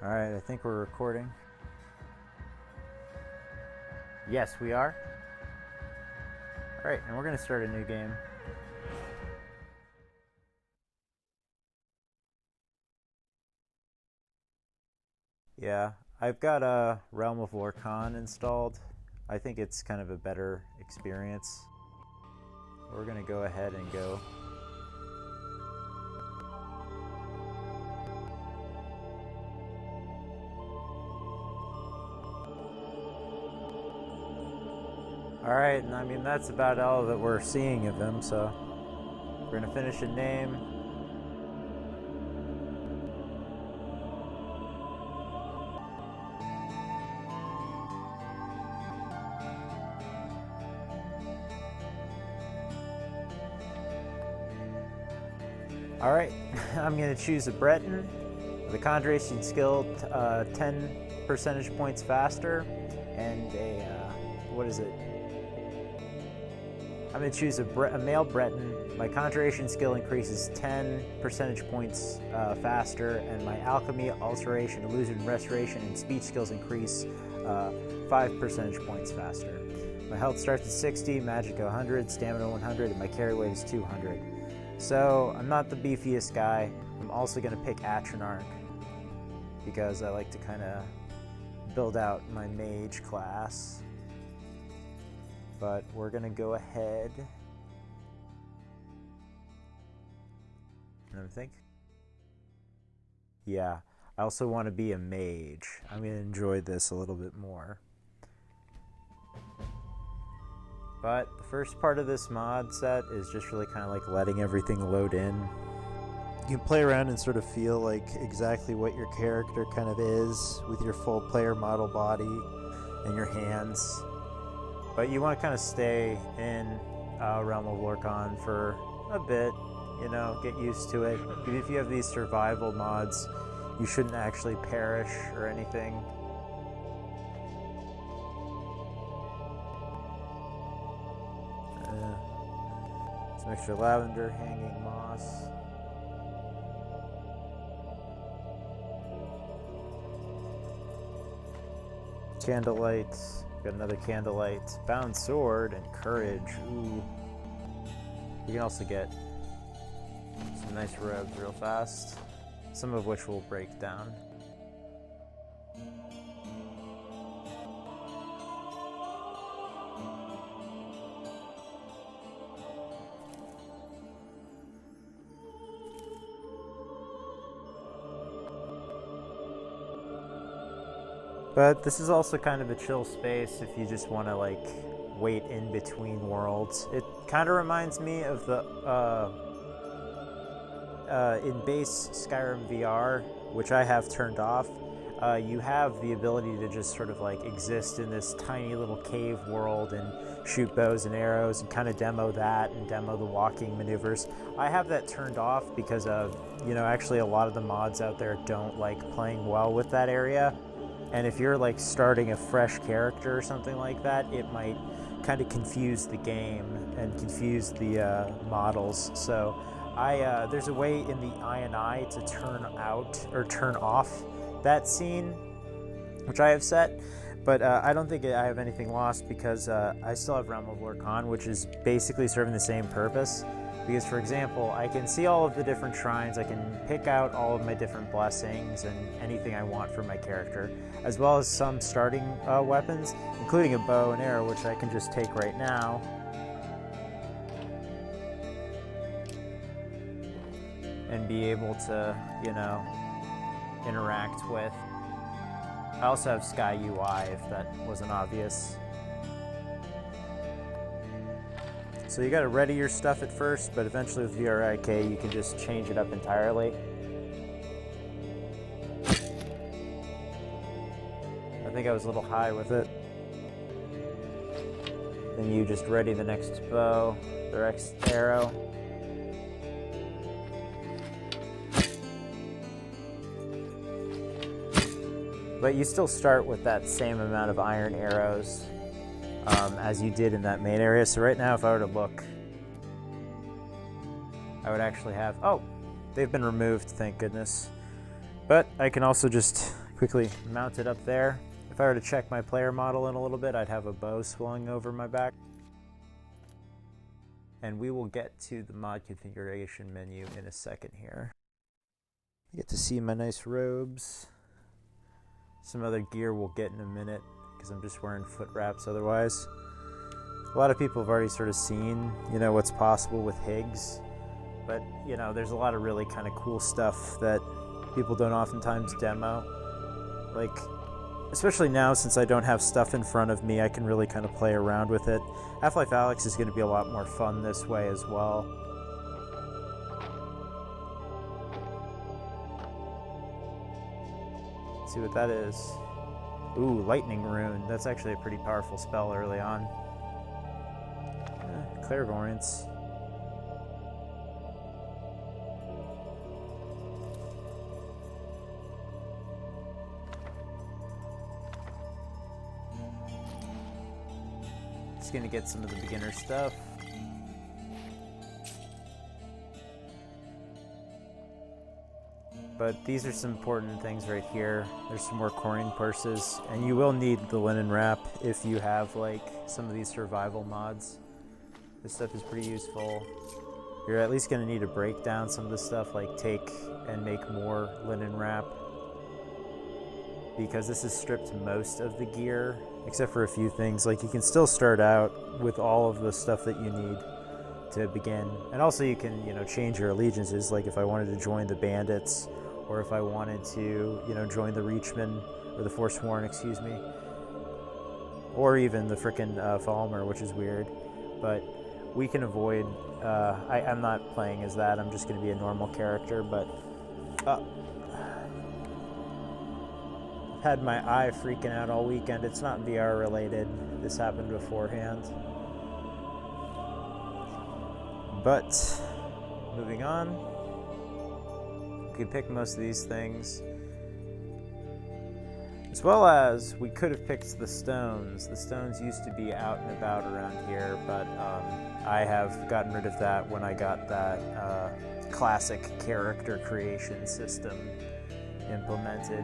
Alright, I think we're recording. Yes, we are. Alright, and we're going to start a new game. Yeah, I've got a Realm of Lorkhan installed. I think it's kind of a better experience. We're going to go ahead and go. Alright, and I mean that's about all that we're seeing of them, so we're going to finish a name. Alright, I'm going to choose a Breton with a conjuration skill 10 percentage points faster, and a, what is it? I'm going to choose a male Breton. My conjuration skill increases 10 percentage points faster, and my alchemy, alteration, illusion, restoration, and speech skills increase 5 percentage points faster. My health starts at 60, magic 100, stamina 100, and my carry weight is 200. So I'm not the beefiest guy. I'm also going to pick Atronarch because I like to kind of build out my mage class. But we're going to go ahead and think. Yeah, I also want to be a mage. I'm going to enjoy this a little bit more. But the first part of this mod set is just really kind of like letting everything load in. You can play around and sort of feel like exactly what your character kind of is with your full player model body and your hands. But you want to kind of stay in Realm of Lorkhan for a bit, you know, get used to it. Even if you have these survival mods, you shouldn't actually perish or anything. Some extra lavender, hanging moss. Candlelight. Got another candlelight. Bound sword and courage. Ooh. You can also get some nice robes real fast, some of which will break down. But this is also kind of a chill space if you just want to like wait in between worlds. It kind of reminds me of the in base Skyrim VR, which I have turned off. You have the ability to just sort of like exist in this tiny little cave world and shoot bows and arrows and kind of demo that and demo the walking maneuvers. I have that turned off because of, you know, actually a lot of the mods out there don't like playing well with that area. And if you're like starting a fresh character or something like that, it might kind of confuse the game and confuse the models. So there's a way in the INI to turn out or turn off that scene, which I have set. But I don't think I have anything lost because I still have Realm of Lorkhan, which is basically serving the same purpose. Because, for example, I can see all of the different shrines, I can pick out all of my different blessings and anything I want for my character, as well as some starting weapons, including a bow and arrow, which I can just take right now. And be able to, you know, interact with. I also have Sky UI, if that wasn't obvious. So you gotta ready your stuff at first, but eventually with VRIK you can just change it up entirely. I think I was a little high with it. Then you just ready the next bow, the next arrow. But you still start with that same amount of iron arrows as you did in that main area. So right now, if I were to look, I would actually have, oh, they've been removed, thank goodness. But I can also just Quickly mount it up there. If I were to check my player model in a little bit, I'd have a bow swung over my back. And we will get to the mod configuration menu in a second here. I get to see my nice robes. Some other gear we'll get in a minute because I'm just wearing foot wraps otherwise. A lot of people have already sort of seen, you know, what's possible with Higgs. But, you know, there's a lot of really kind of cool stuff that people don't oftentimes demo. Like, especially now since I don't have stuff in front of me, I can really kind of play around with it. Half-Life Alyx is going to be a lot more fun this way as well. Let's see what that is. Ooh, Lightning Rune. That's actually a pretty powerful spell early on. Clairvoyance. Just gonna get some of the beginner stuff. But these are some important things right here. There's some more coin purses, and you will need the linen wrap if you have like some of these survival mods. This stuff is pretty useful. You're at least gonna need to break down some of this stuff, like take and make more linen wrap, because this has stripped most of the gear, except for a few things. Like you can still start out with all of the stuff that you need to begin. And also you can, you know, change your allegiances, like if I wanted to join the bandits, or if I wanted to, you know, join the Reachmen, or the Forsworn, excuse me, or even the frickin' Falmer, which is weird. But we can avoid, I'm not playing as that, I'm just going to be a normal character, but I've had my eye freaking out all weekend. It's not VR related, this happened beforehand. But, moving on, we could pick most of these things. As well as, we could have picked the stones. The stones used to be out and about around here, but I have gotten rid of that when I got that classic character creation system implemented.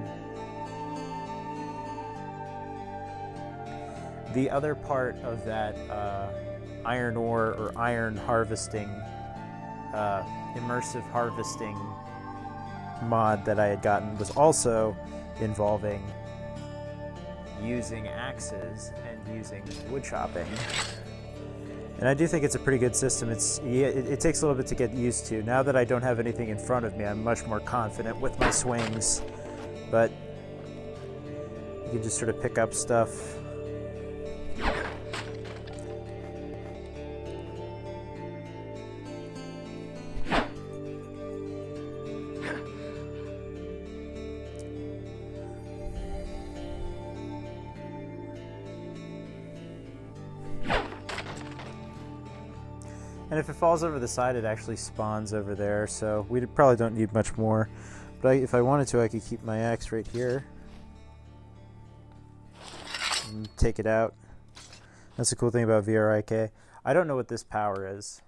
The other part of that iron ore or iron harvesting, immersive harvesting mod that I had gotten was also involving using axes and using wood chopping. And I do think it's a pretty good system. It takes a little bit to get used to. Now that I don't have anything in front of me, I'm much more confident with my swings. But you can just sort of pick up stuff. And if it falls over the side, it actually spawns over there, so we probably don't need much more. But if I wanted to, I could keep my axe right here and take it out. That's the cool thing about VRIK. I don't know what this power is.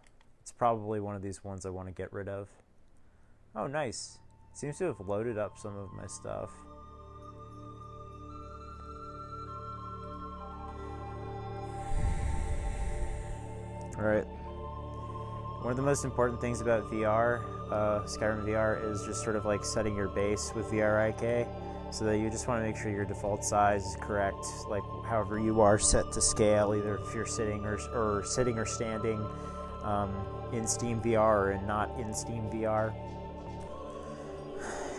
It's probably one of these ones I want to get rid of. Oh, nice. Seems to have loaded up some of my stuff. Alright. One of the most important things about VR, Skyrim VR, is just sort of like setting your base with VRIK, so that you just want to make sure your default size is correct, like however you are set to scale, either if you're sitting or sitting or standing in Steam VR and not in Steam VR.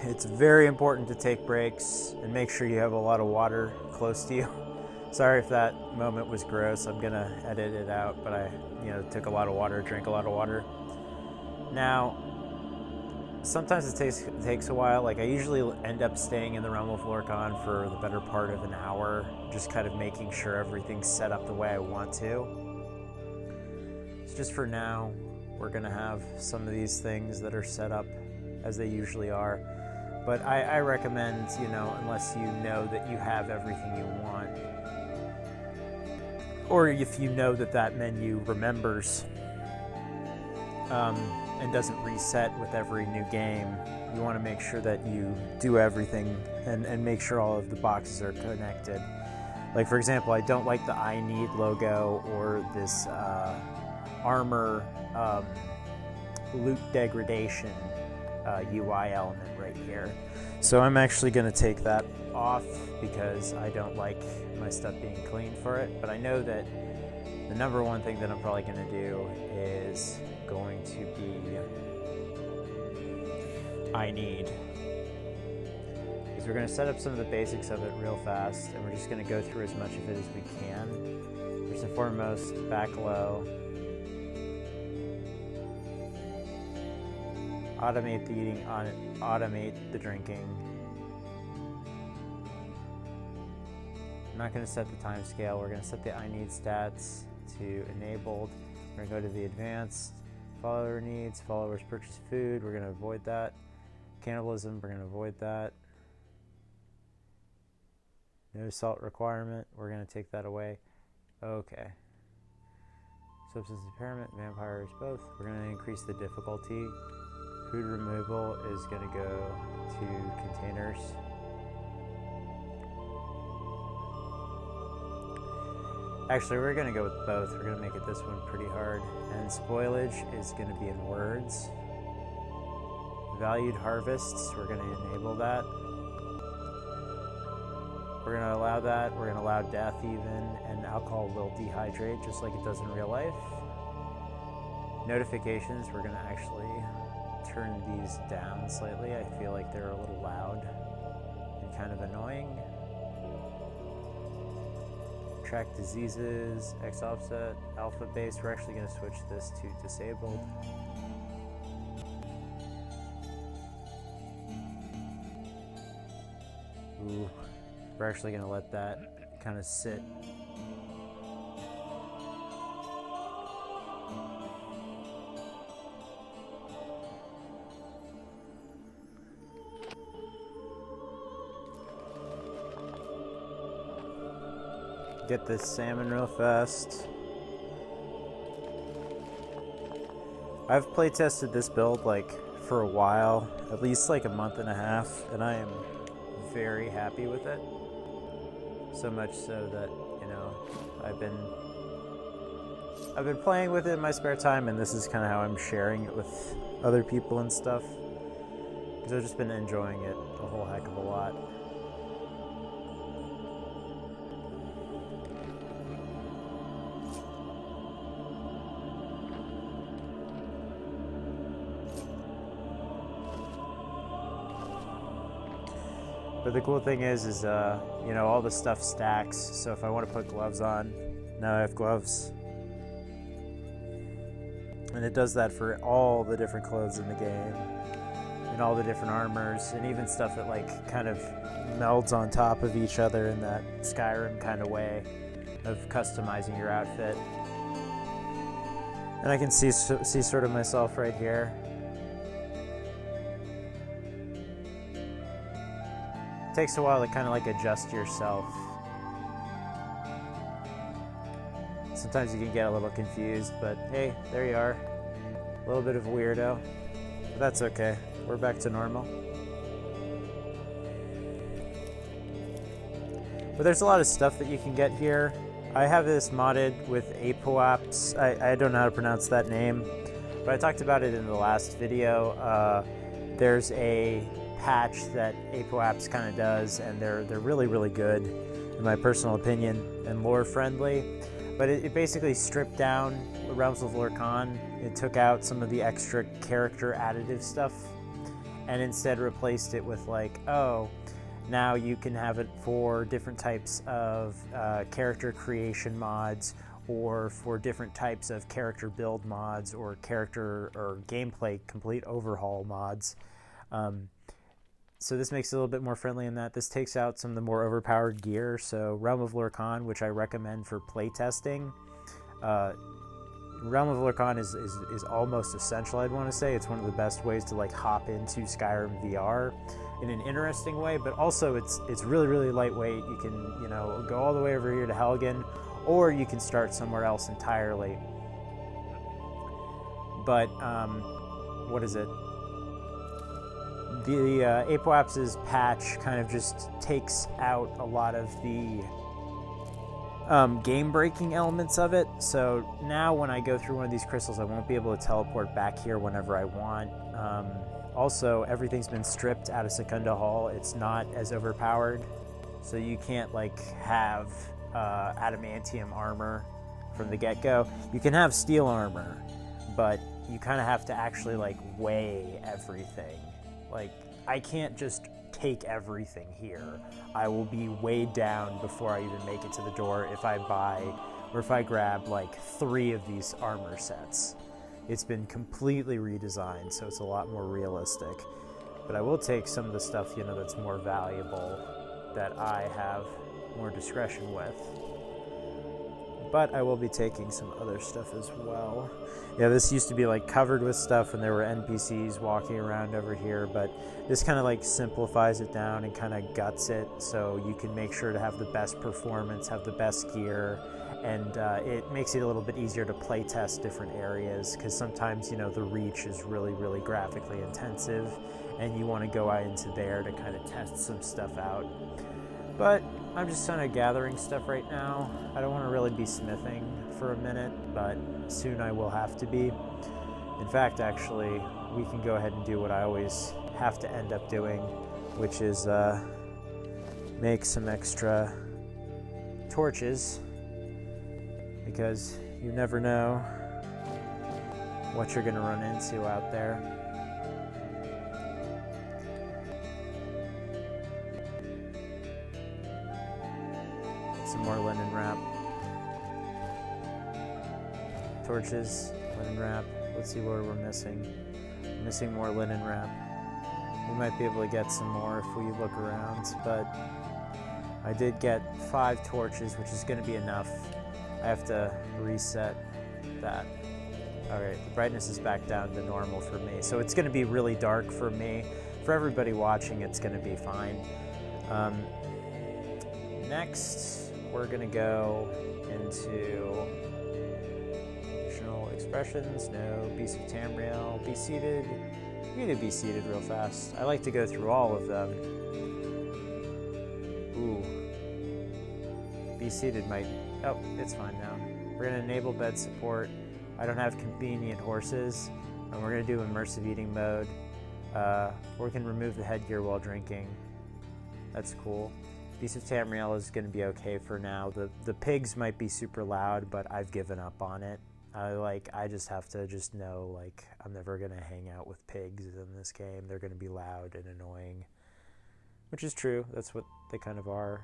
It's very important to take breaks and make sure you have a lot of water close to you. Sorry if that moment was gross. I'm gonna edit it out, but I, took a lot of water, drank a lot of water. Now, sometimes it takes a while. Like I usually end up staying in the realm of Lorkhan for the better part of an hour, just kind of making sure everything's set up the way I want to. So just for now, we're gonna have some of these things that are set up as they usually are. But I recommend, unless you know that you have everything you want, or if you know that that menu remembers and doesn't reset with every new game. You want to make sure that you do everything and make sure all of the boxes are connected. Like, for example, I don't like the I need logo or this armor loot degradation UI element right here. So I'm actually going to take that off because I don't like my stuff being clean for it. But I know that the number one thing that I'm probably going to do is going to be I need. Because we're going to set up some of the basics of it real fast, and we're just going to go through as much of it as we can. First and foremost, back low. Automate the eating, automate the drinking. I'm not going to set the time scale. We're going to set the I need stats to enabled. We're going to go to the advanced. Follower needs, followers purchase food. We're going to avoid that. Cannibalism, we're going to avoid that. No salt requirement, we're going to take that away. Okay. Substance impairment, vampires, both. We're going to increase the difficulty. Food removal is going to go to containers. Actually, we're going to go with both. We're going to make it this one pretty hard. And spoilage is going to be in words. Valued harvests, we're going to enable that. We're going to allow that. We're going to allow death even, and alcohol will dehydrate just like it does in real life. Notifications, we're going to actually turn these down slightly. I feel like they're a little loud and kind of annoying. Track diseases, X offset, alpha base. We're actually going to switch this to disabled. Ooh, we're actually going to let that kind of sit. Get this salmon real fast. I've play tested this build like for a while, at least like a month and a half, and I am very happy with it. So much so that, you know, I've been playing with it in my spare time, and this is kind of how I'm sharing it with other people and stuff. Because I've just been enjoying it a whole heck of a lot. But the cool thing is you know, all the stuff stacks. So if I want to put gloves on, now I have gloves. And it does that for all the different clothes in the game, and all the different armors, and even stuff that like kind of melds on top of each other in that Skyrim kind of way of customizing your outfit. And I can see sort of myself right here. It takes a while to kind of like adjust yourself. Sometimes you can get a little confused, but hey, there you are. A little bit of a weirdo, but that's okay. We're back to normal. But there's a lot of stuff that you can get here. I have this modded with Apoaps. I don't know how to pronounce that name, but I talked about it in the last video. There's a patch that Apoaps kind of does, and they're really, really good, in my personal opinion, and lore friendly. But it basically stripped down Realms of Lorkhan. It took out some of the extra character additive stuff, and instead replaced it with like, oh, now you can have it for different types of character creation mods, or for different types of character build mods, or character or gameplay complete overhaul mods. So this makes it a little bit more friendly in that. This takes out some of the more overpowered gear. So Realm of Lorkhan, which I recommend for playtesting. Realm of Lorkhan is almost essential, I'd want to say. It's one of the best ways to like hop into Skyrim VR in an interesting way, but also it's really, really lightweight. You can, you know, go all the way over here to Helgen, or you can start somewhere else entirely. But what is it? The Apoaps's patch kind of just takes out a lot of the game-breaking elements of it. So now when I go through one of these crystals, I won't be able to teleport back here whenever I want. Also, everything's been stripped out of Secunda Hall. It's not as overpowered, so you can't like have adamantium armor from the get-go. You can have steel armor, but you kind of have to actually like weigh everything. Like, I can't just take everything here. I will be weighed down before I even make it to the door if I buy or if I grab like 3 of these armor sets. It's been completely redesigned, so it's a lot more realistic. But I will take some of the stuff, you know, that's more valuable, that I have more discretion with. But I will be taking some other stuff as well. Yeah, this used to be like covered with stuff and there were NPCs walking around over here, but this kind of like simplifies it down and kind of guts it so you can make sure to have the best performance, have the best gear, and it makes it a little bit easier to play test different areas, because sometimes, you know, the reach is really, really graphically intensive and you want to go out into there to kind of test some stuff out. But I'm just kind of gathering stuff right now. I don't want to really be smithing for a minute, but soon I will have to be. In fact, actually, we can go ahead and do what I always have to end up doing, which is make some extra torches, because you never know what you're going to run into out there. Some more linen wrap. Torches, linen wrap. Let's see what we're missing. We're missing more linen wrap. We might be able to get some more if we look around, but I did get 5 torches, which is going to be enough. I have to reset that. Alright, the brightness is back down to normal for me. So it's going to be really dark for me. For everybody watching, it's going to be fine. Next, we're going to go into additional expressions. No, Beast of Tamriel, be seated. You need to be seated real fast. I like to go through all of them. Ooh. Be seated might... Oh, it's fine now. We're going to enable bed support. I don't have convenient horses. And we're going to do immersive eating mode. We can remove the headgear while drinking. That's cool. Beast of Tamriel is going to be okay for now. The pigs might be super loud, but I've given up on it. I just have to just know, like, I'm never going to hang out with pigs in this game. They're going to be loud and annoying. Which is true. That's what they kind of are.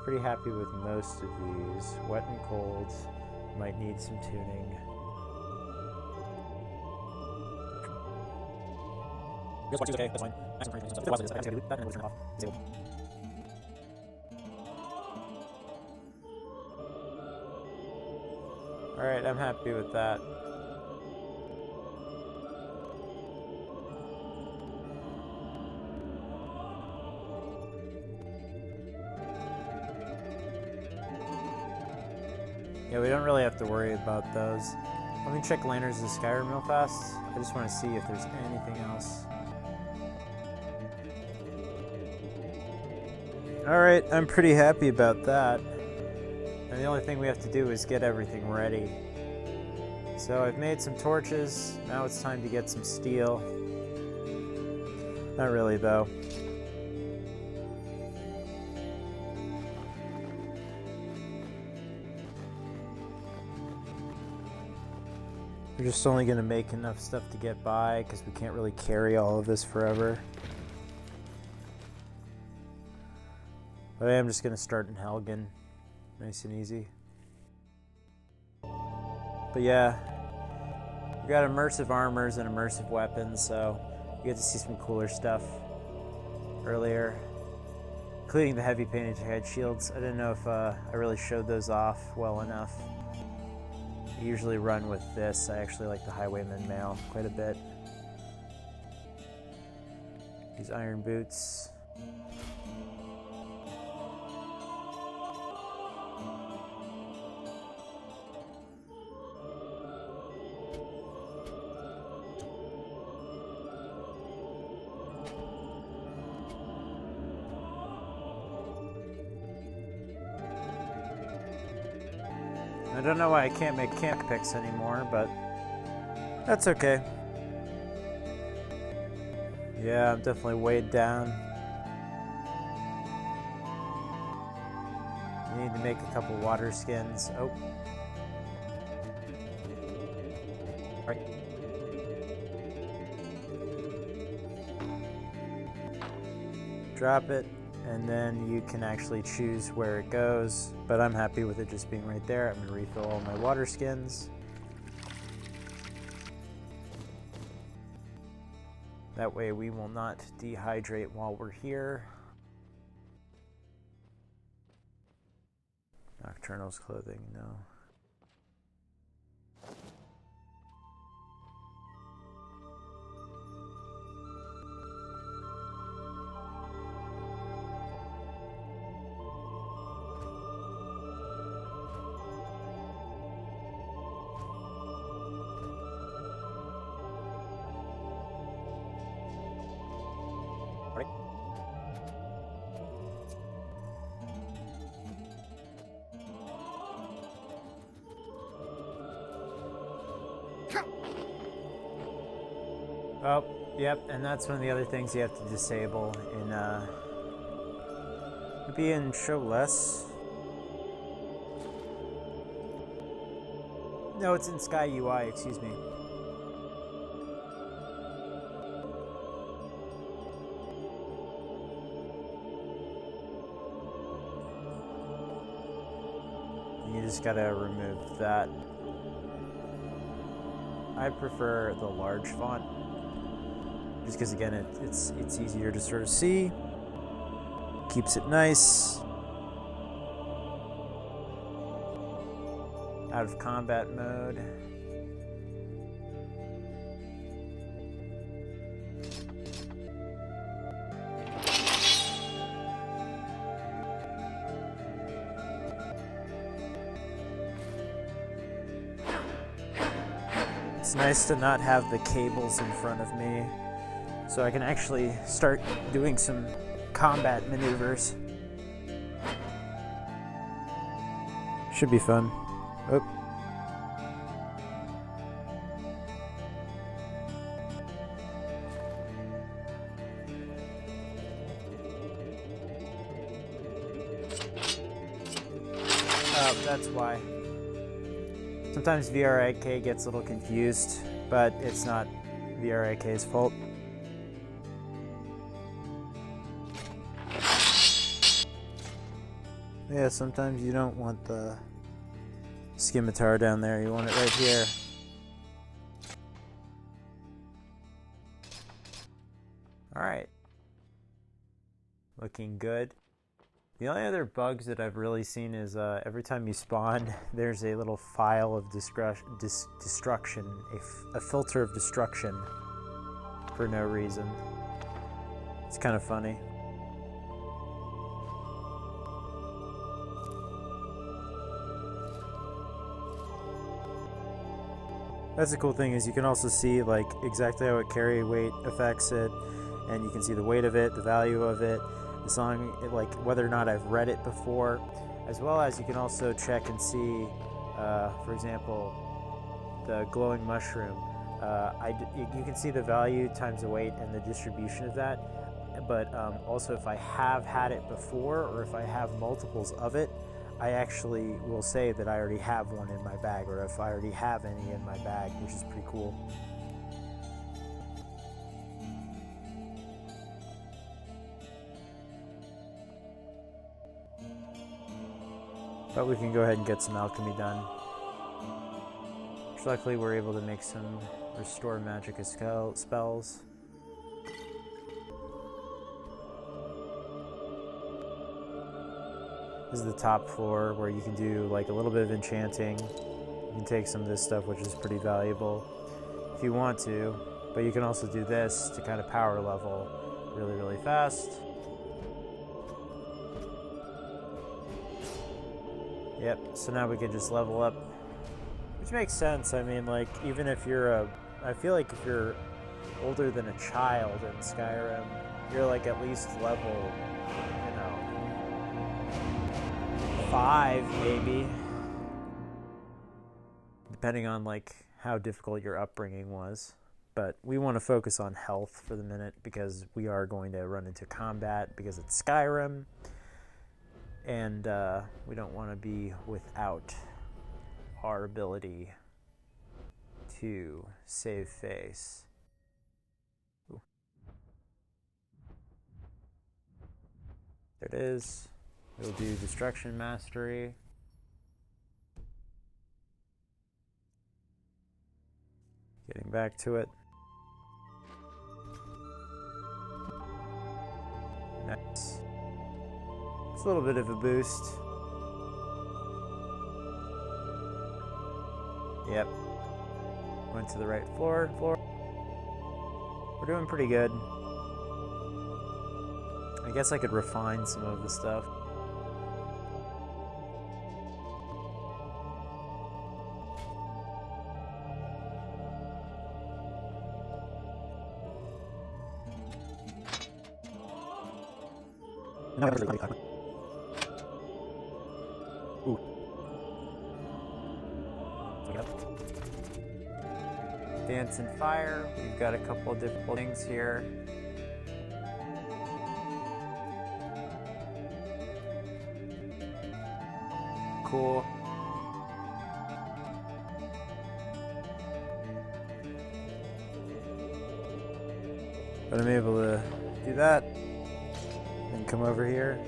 Pretty happy with most of these. Wet and cold. Might need some tuning. Okay, that's fine. Alright, I'm happy with that. Yeah, we don't really have to worry about those. Let me check Lanterns in Skyrim real fast. I just want to see if there's anything else. Alright, I'm pretty happy about that. And the only thing we have to do is get everything ready. So I've made some torches. Now it's time to get some steel. Not really, though. We're just only going to make enough stuff to get by, because we can't really carry all of this forever. But I am just going to start in Helgen. Nice and easy. But yeah, we got immersive armors and immersive weapons, so you get to see some cooler stuff earlier, including the heavy painted head shields. I didn't know if I really showed those off well enough. I usually run with this. I actually like the Highwayman mail quite a bit. These iron boots. I don't know why I can't make camp picks anymore, but that's okay. Yeah, I'm definitely weighed down. You need to make a couple water skins. Oh. Right. Drop it, and then you can actually choose where it goes, but I'm happy with it just being right there. I'm going to refill all my water skins. That way we will not dehydrate while we're here. Nocturnal's clothing, no. Oh, yep, and that's one of the other things you have to disable in, would be in Show Less. No, it's in Sky UI, excuse me. You just gotta remove that. I prefer the large font. Just because, again, it's easier to sort of see. Keeps it nice. Out of combat mode. It's nice to not have the cables in front of me, so I can actually start doing some combat maneuvers. Should be fun. Oh. Oh, that's why. Sometimes VRIK gets a little confused, but it's not VRIK's fault. Yeah, sometimes you don't want the scimitar down there, you want it right here. Alright. Looking good. The only other bugs that I've really seen is every time you spawn, there's a little file of destruction, a filter of destruction for no reason. It's kind of funny. That's the cool thing, is you can also see like exactly how it carry weight affects it, and you can see the weight of it, the value of it, the song, like whether or not I've read it before, as well as you can also check and see, for example, the glowing mushroom. You can see the value times the weight and the distribution of that, but also if I have had it before or if I have multiples of it, I actually will say that I already have one in my bag, or if I already have any in my bag, which is pretty cool. But we can go ahead and get some alchemy done. Luckily we're able to make some restore magic spells. This is the top floor where you can do like a little bit of enchanting. You can take some of this stuff, which is pretty valuable if you want to, but you can also do this to kind of power level really, really fast. Yep, so now we can just level up, which makes sense. I mean, like, even if you're I feel like if you're older than a child in Skyrim, you're like at least level, 5 maybe. depending on like how difficult your upbringing was. But we want to focus on health for the minute because we are going to run into combat because it's Skyrim, and we don't want to be without our ability to save face. Ooh. There it is. We'll do Destruction Mastery. Getting back to it. Nice. It's a little bit of a boost. Yep. Went to the right floor. We're doing pretty good. I guess I could refine some of the stuff. Ooh. Dance and fire. We've got a couple of different things here. Cool. But I'm able to do that. And come over here.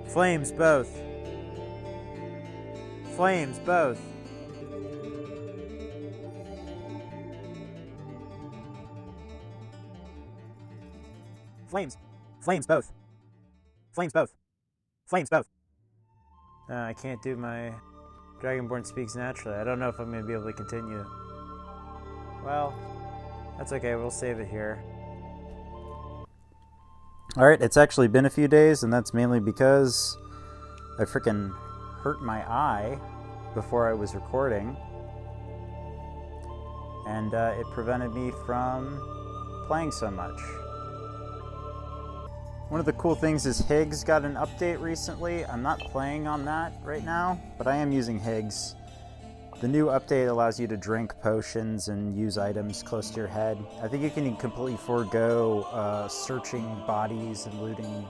Flames both. Flames both. Flames. Flames both. Flames both. Flames both. I can't do my Dragonborn speaks naturally. I don't know if I'm going to be able to continue. Well, that's okay. We'll save it here. Alright, it's actually been a few days, and that's mainly because I freaking hurt my eye before I was recording. And it prevented me from playing so much. One of the cool things is Higgs got an update recently. I'm not playing on that right now, but I am using Higgs. The new update allows you to drink potions and use items close to your head. I think you can completely forego searching bodies and looting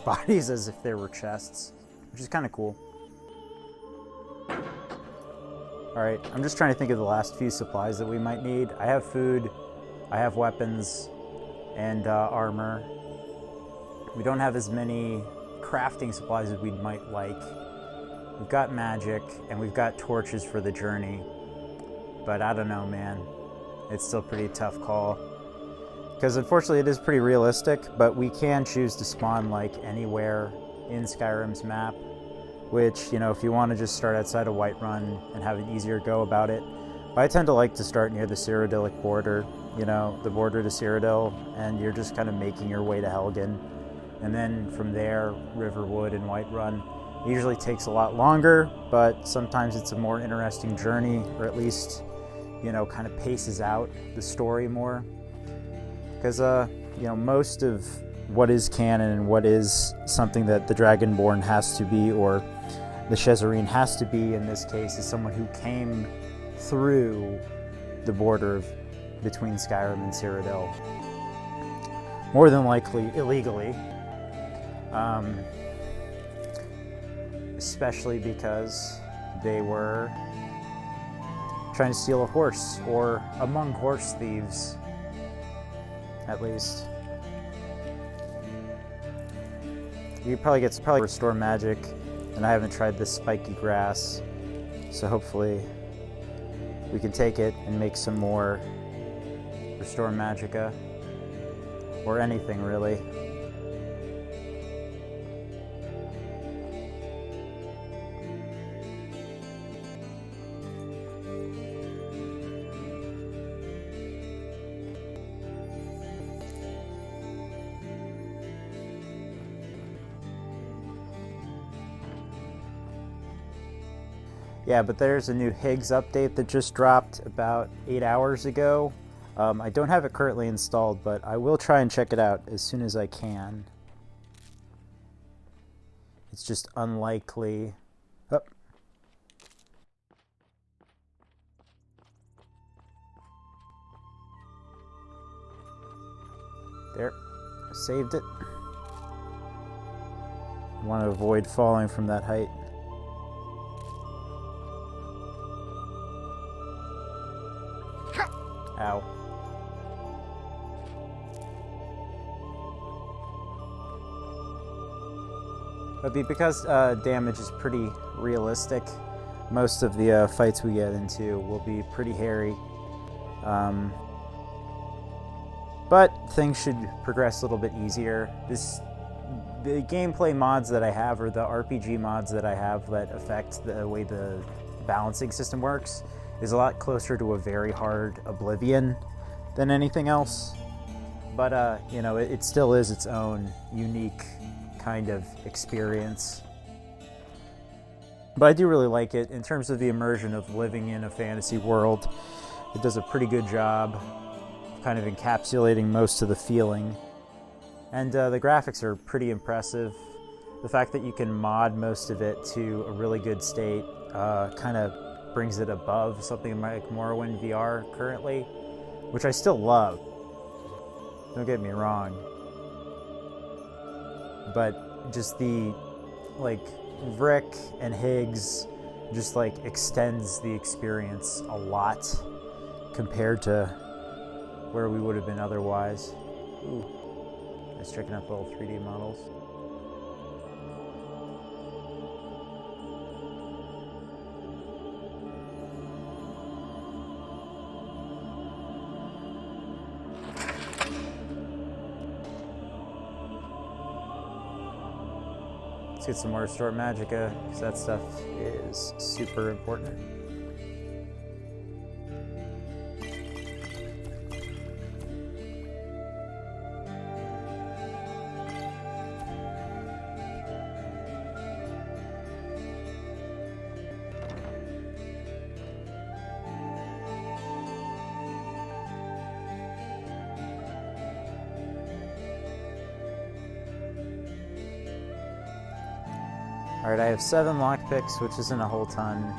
bodies as if they were chests, which is kind of cool. Alright, I'm just trying to think of the last few supplies that we might need. I have food, I have weapons, and armor. We don't have as many crafting supplies as we might like. We've got magic, and we've got torches for the journey. But I don't know, man. It's still a pretty tough call. Because unfortunately it is pretty realistic, but we can choose to spawn like anywhere in Skyrim's map. Which, you know, if you want to just start outside of Whiterun and have an easier go about it. But I tend to like to start near the Cyrodiilic border. You know, the border to Cyrodiil, and you're just kind of making your way to Helgen. And then from there, Riverwood and Whiterun. It usually takes a lot longer, but sometimes it's a more interesting journey, or at least, you know, kind of paces out the story more. Because, you know, most of what is canon and what is something that the Dragonborn has to be, or the Shezarene has to be in this case, is someone who came through the border between Skyrim and Cyrodiil. More than likely illegally. Especially because they were trying to steal a horse, or among horse thieves, at least. You probably get restore magic, and I haven't tried this spiky grass, so hopefully we can take it and make some more restore magicka, or anything really. Yeah, but there's a new Higgs update that just dropped about 8 hours ago. I don't have it currently installed, but I will try and check it out as soon as I can. It's just unlikely. Oh. There. Saved it. Want to avoid falling from that height. Ow. But because damage is pretty realistic, most of the fights we get into will be pretty hairy. But things should progress a little bit easier. The gameplay mods that I have, or the RPG mods that I have that affect the way the balancing system works, is a lot closer to a very hard Oblivion than anything else. But, you know, it still is its own unique kind of experience. But I do really like it. In terms of the immersion of living in a fantasy world, it does a pretty good job of kind of encapsulating most of the feeling. And the graphics are pretty impressive. The fact that you can mod most of it to a really good state kind of brings it above something like Morrowind VR currently, which I still love. Don't get me wrong. But just the, like, VRIK and Higgs just, like, extends the experience a lot compared to where we would have been otherwise. Ooh. Just checking out the little 3D models. Let's get some more Restore Magicka, because that stuff is super important. Alright, I have 7 lockpicks, which isn't a whole ton.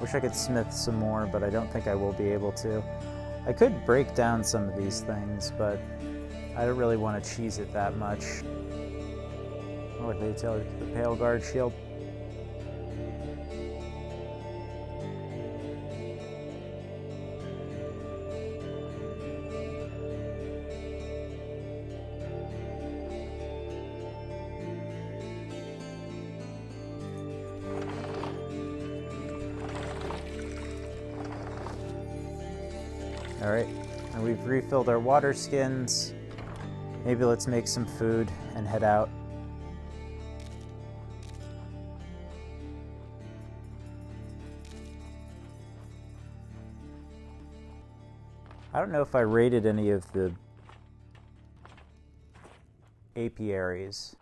Wish I could smith some more, but I don't think I will be able to. I could break down some of these things, but I don't really want to cheese it that much. Oh, what did they tell you? The Pale Guard shield. Alright, and we've refilled our water skins. Maybe let's make some food and head out. I don't know if I raided any of the apiaries.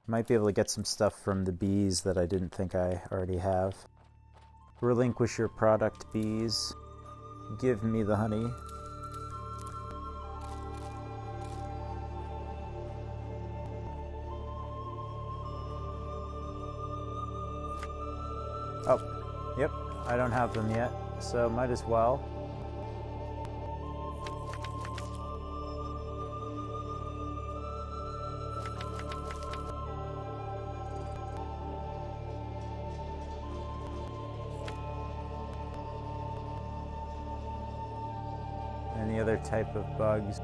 Might be able to get some stuff from the bees that I didn't think I already have. Relinquish your product, bees. Give me the honey. Oh, yep, I don't have them yet, so might as well. Any other type of bugs.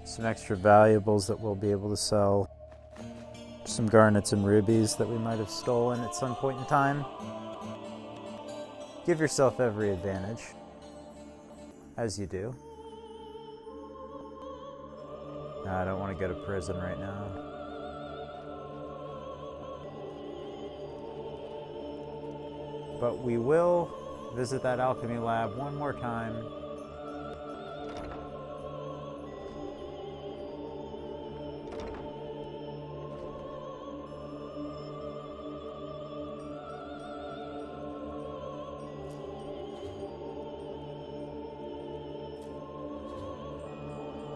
Some extra valuables that we'll be able to sell. Some garnets and rubies that we might have stolen at some point in time. Give yourself every advantage. As you do. No, I don't want to go to prison right now. But we will visit that alchemy lab one more time.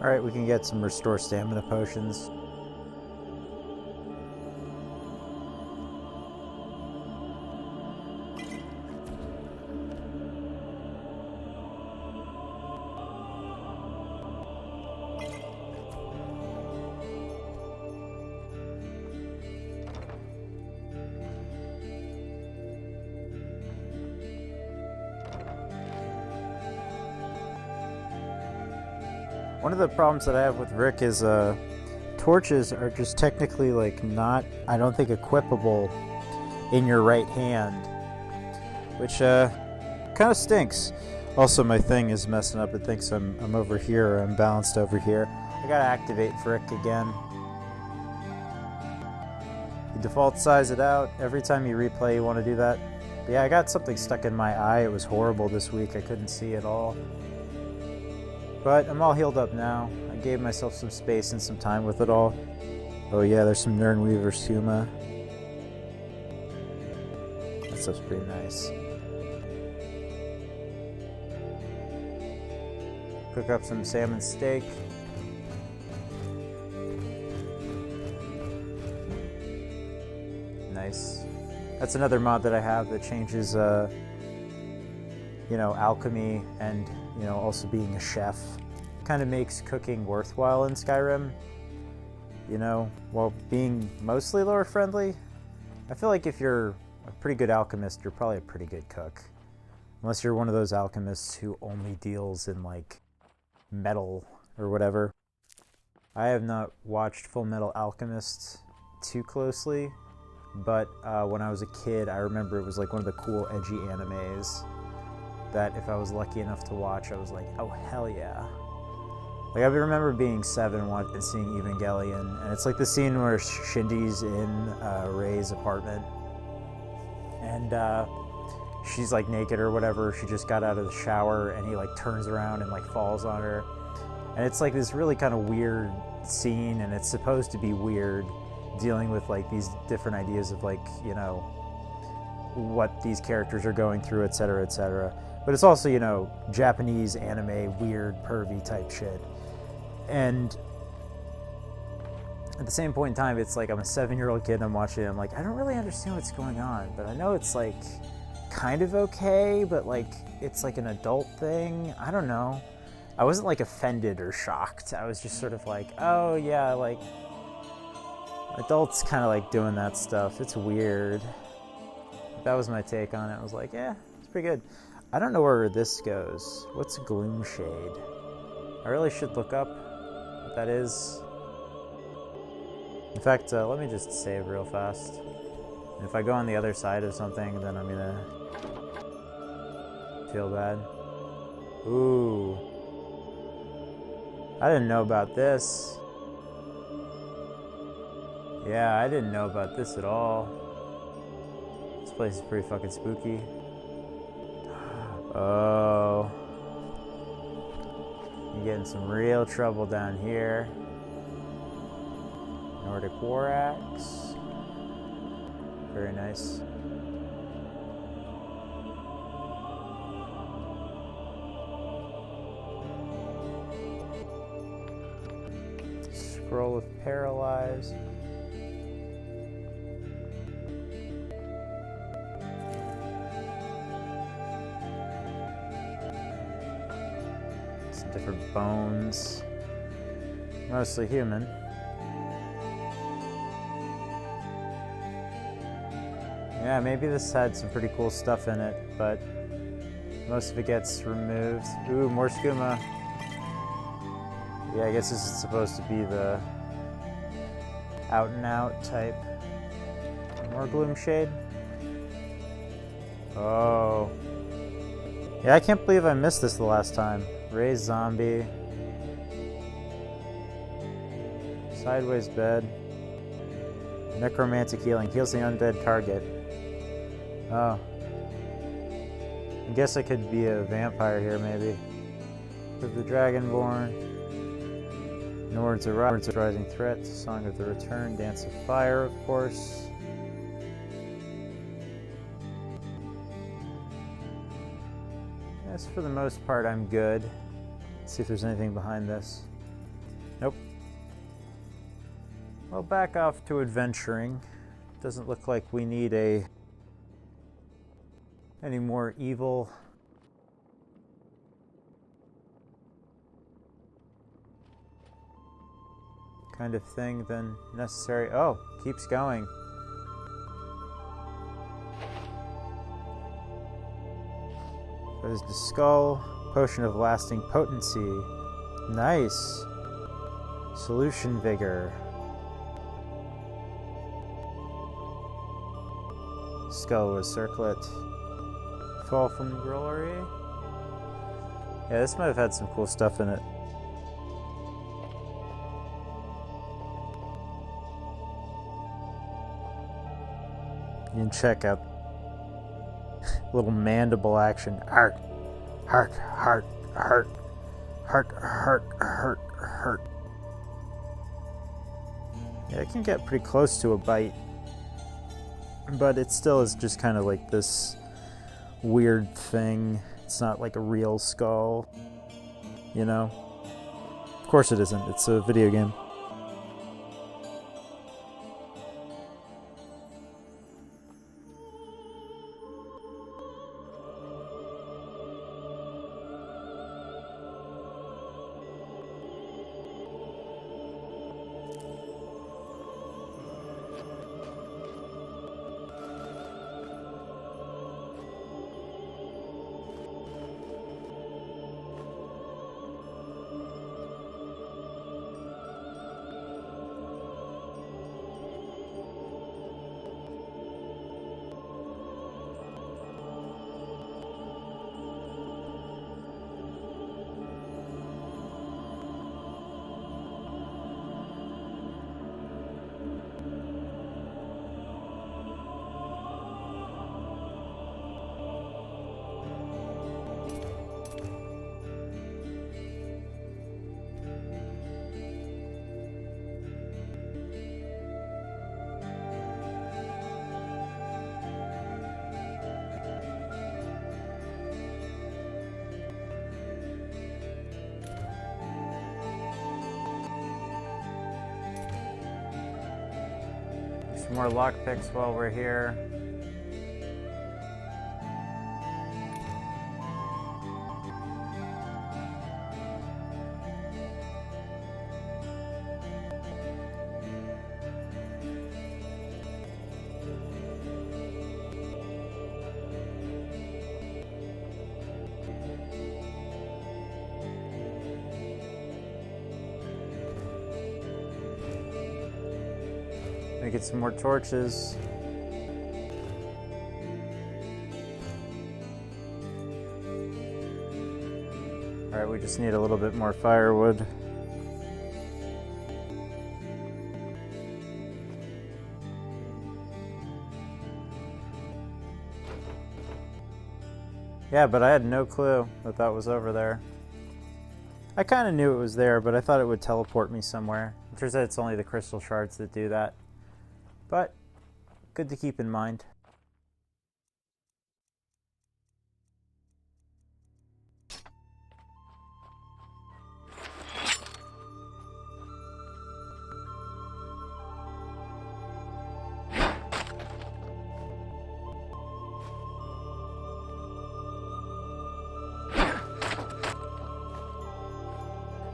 Alright, we can get some restore stamina potions. One of the problems that I have with VRIK is torches are just technically like not, I don't think, equipable in your right hand, which kind of stinks. Also, my thing is messing up. It thinks I'm over here, or I'm balanced over here. I gotta activate VRIK again. You default size it out. Every time you replay, you want to do that. But yeah, I got something stuck in my eye. It was horrible this week. I couldn't see at all. But I'm all healed up now. I gave myself some space and some time with it all. Oh yeah, there's some Nernweaver Suma. That stuff's pretty nice. Cook up some salmon steak. Nice. That's another mod that I have that changes, you know, alchemy and, you know, also being a chef. Kind of makes cooking worthwhile in Skyrim, you know, while being mostly lore friendly. I feel like if you're a pretty good alchemist, you're probably a pretty good cook. Unless you're one of those alchemists who only deals in, like, metal or whatever. I have not watched Full Metal Alchemist too closely, but when I was a kid, I remember it was like one of the cool, edgy animes that if I was lucky enough to watch, I was like, oh, hell yeah. Like, I remember being 7 and seeing Evangelion, and it's like the scene where Shindy's in Rey's apartment, and she's like naked or whatever. She just got out of the shower, and he like turns around and like falls on her. And it's like this really kind of weird scene, and it's supposed to be weird, dealing with like these different ideas of like, you know, what these characters are going through, etc., etc. But it's also, you know, Japanese anime, weird, pervy type shit. And at the same point in time, it's like I'm a 7-year-old kid and I'm watching it. I'm like, I don't really understand what's going on, but I know it's like kind of okay, but like it's like an adult thing. I don't know. I wasn't like offended or shocked. I was just sort of like, oh yeah, like adults kind of like doing that stuff. It's weird. That was my take on it. I was like, yeah, it's pretty good. I don't know where this goes. What's Gloom Shade? I really should look up what that is. In fact, let me just save real fast. And if I go on the other side of something, then I'm gonna feel bad. Ooh. I didn't know about this. Yeah, I didn't know about this at all. This place is pretty fucking spooky. Oh. You're getting some real trouble down here. Nordic War Axe. Very nice. Scroll of Paralyze. Some different bones. Mostly human. Yeah, maybe this had some pretty cool stuff in it, but most of it gets removed. Ooh, more skooma. Yeah, I guess this is supposed to be the out and out type. More Gloom Shade. Oh. Yeah, I can't believe I missed this the last time. Raised zombie. Sideways bed. Necromantic healing. Heals the undead target. Oh. I guess I could be a vampire here, maybe. Of the Dragonborn. Nord's a rising threat. Song of the Return. Dance of Fire, of course. Yes, for the most part, I'm good. Let's see if there's anything behind this. Nope. Well, back off to adventuring. Doesn't look like we need any more evil kind of thing than necessary. Oh, keeps going. There's the skull. Potion of lasting potency. Nice. Solution vigor. Skull with circlet. Fall from glory. Yeah, this might have had some cool stuff in it. You can check out little mandible action. Heart, heart, heart, heart, heart, heart, heart, heart. Yeah, it can get pretty close to a bite, but it still is just kind of like this weird thing. It's not like a real skull, you know? Of course it isn't. It's a video game. Some more lockpicks while we're here. Get some more torches. Alright, we just need a little bit more firewood. Yeah, but I had no clue that that was over there. I kind of knew it was there, but I thought it would teleport me somewhere. It turns out it's only the crystal shards that do that. But good to keep in mind.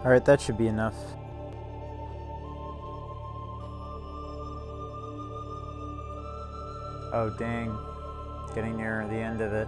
All right, that should be enough. Oh dang, getting near the end of it.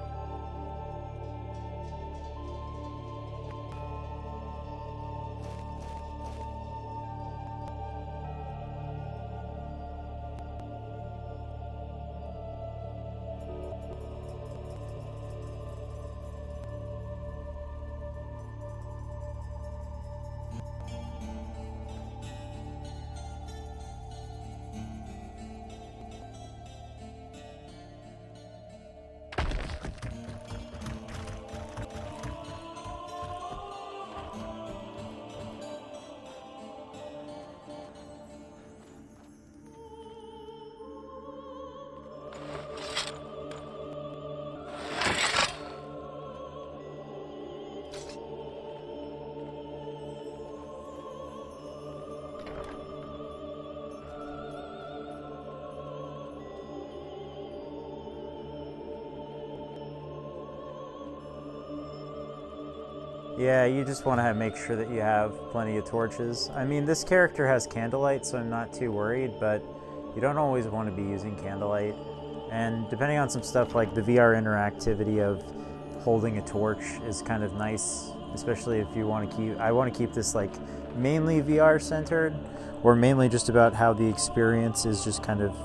Yeah, you just want to make sure that you have plenty of torches. I mean, this character has candlelight, so I'm not too worried, but you don't always want to be using candlelight. And depending on some stuff like the VR interactivity of holding a torch is kind of nice, especially if you want to keep... I want to keep this like mainly VR centered, or mainly just about how the experience is just kind of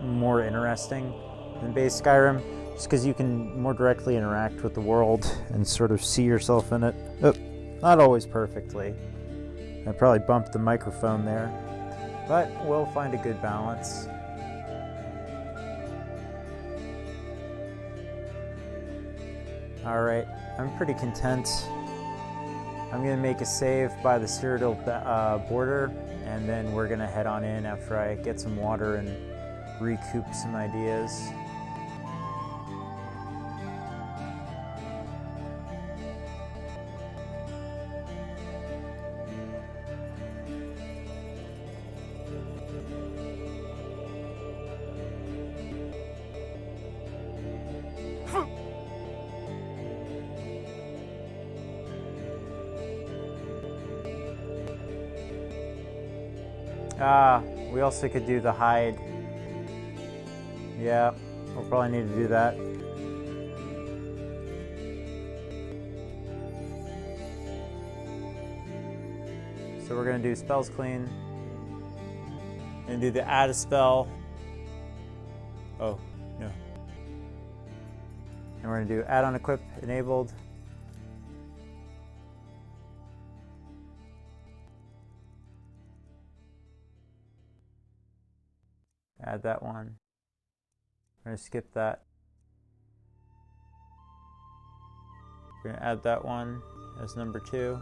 more interesting than base Skyrim, just because you can more directly interact with the world and sort of see yourself in it. Oh, not always perfectly. I probably bumped the microphone there, but we'll find a good balance. Alright, I'm pretty content. I'm going to make a save by the Cyrodiil border, and then we're going to head on in after I get some water and recoup some ideas. We also could do the hide. Yeah, we'll probably need to do that. So we're going to do spells clean. And do the add a spell. Oh, no. And we're going to do add on equip enabled. Add that one. We're going to skip that. We're going to add that one as number 2.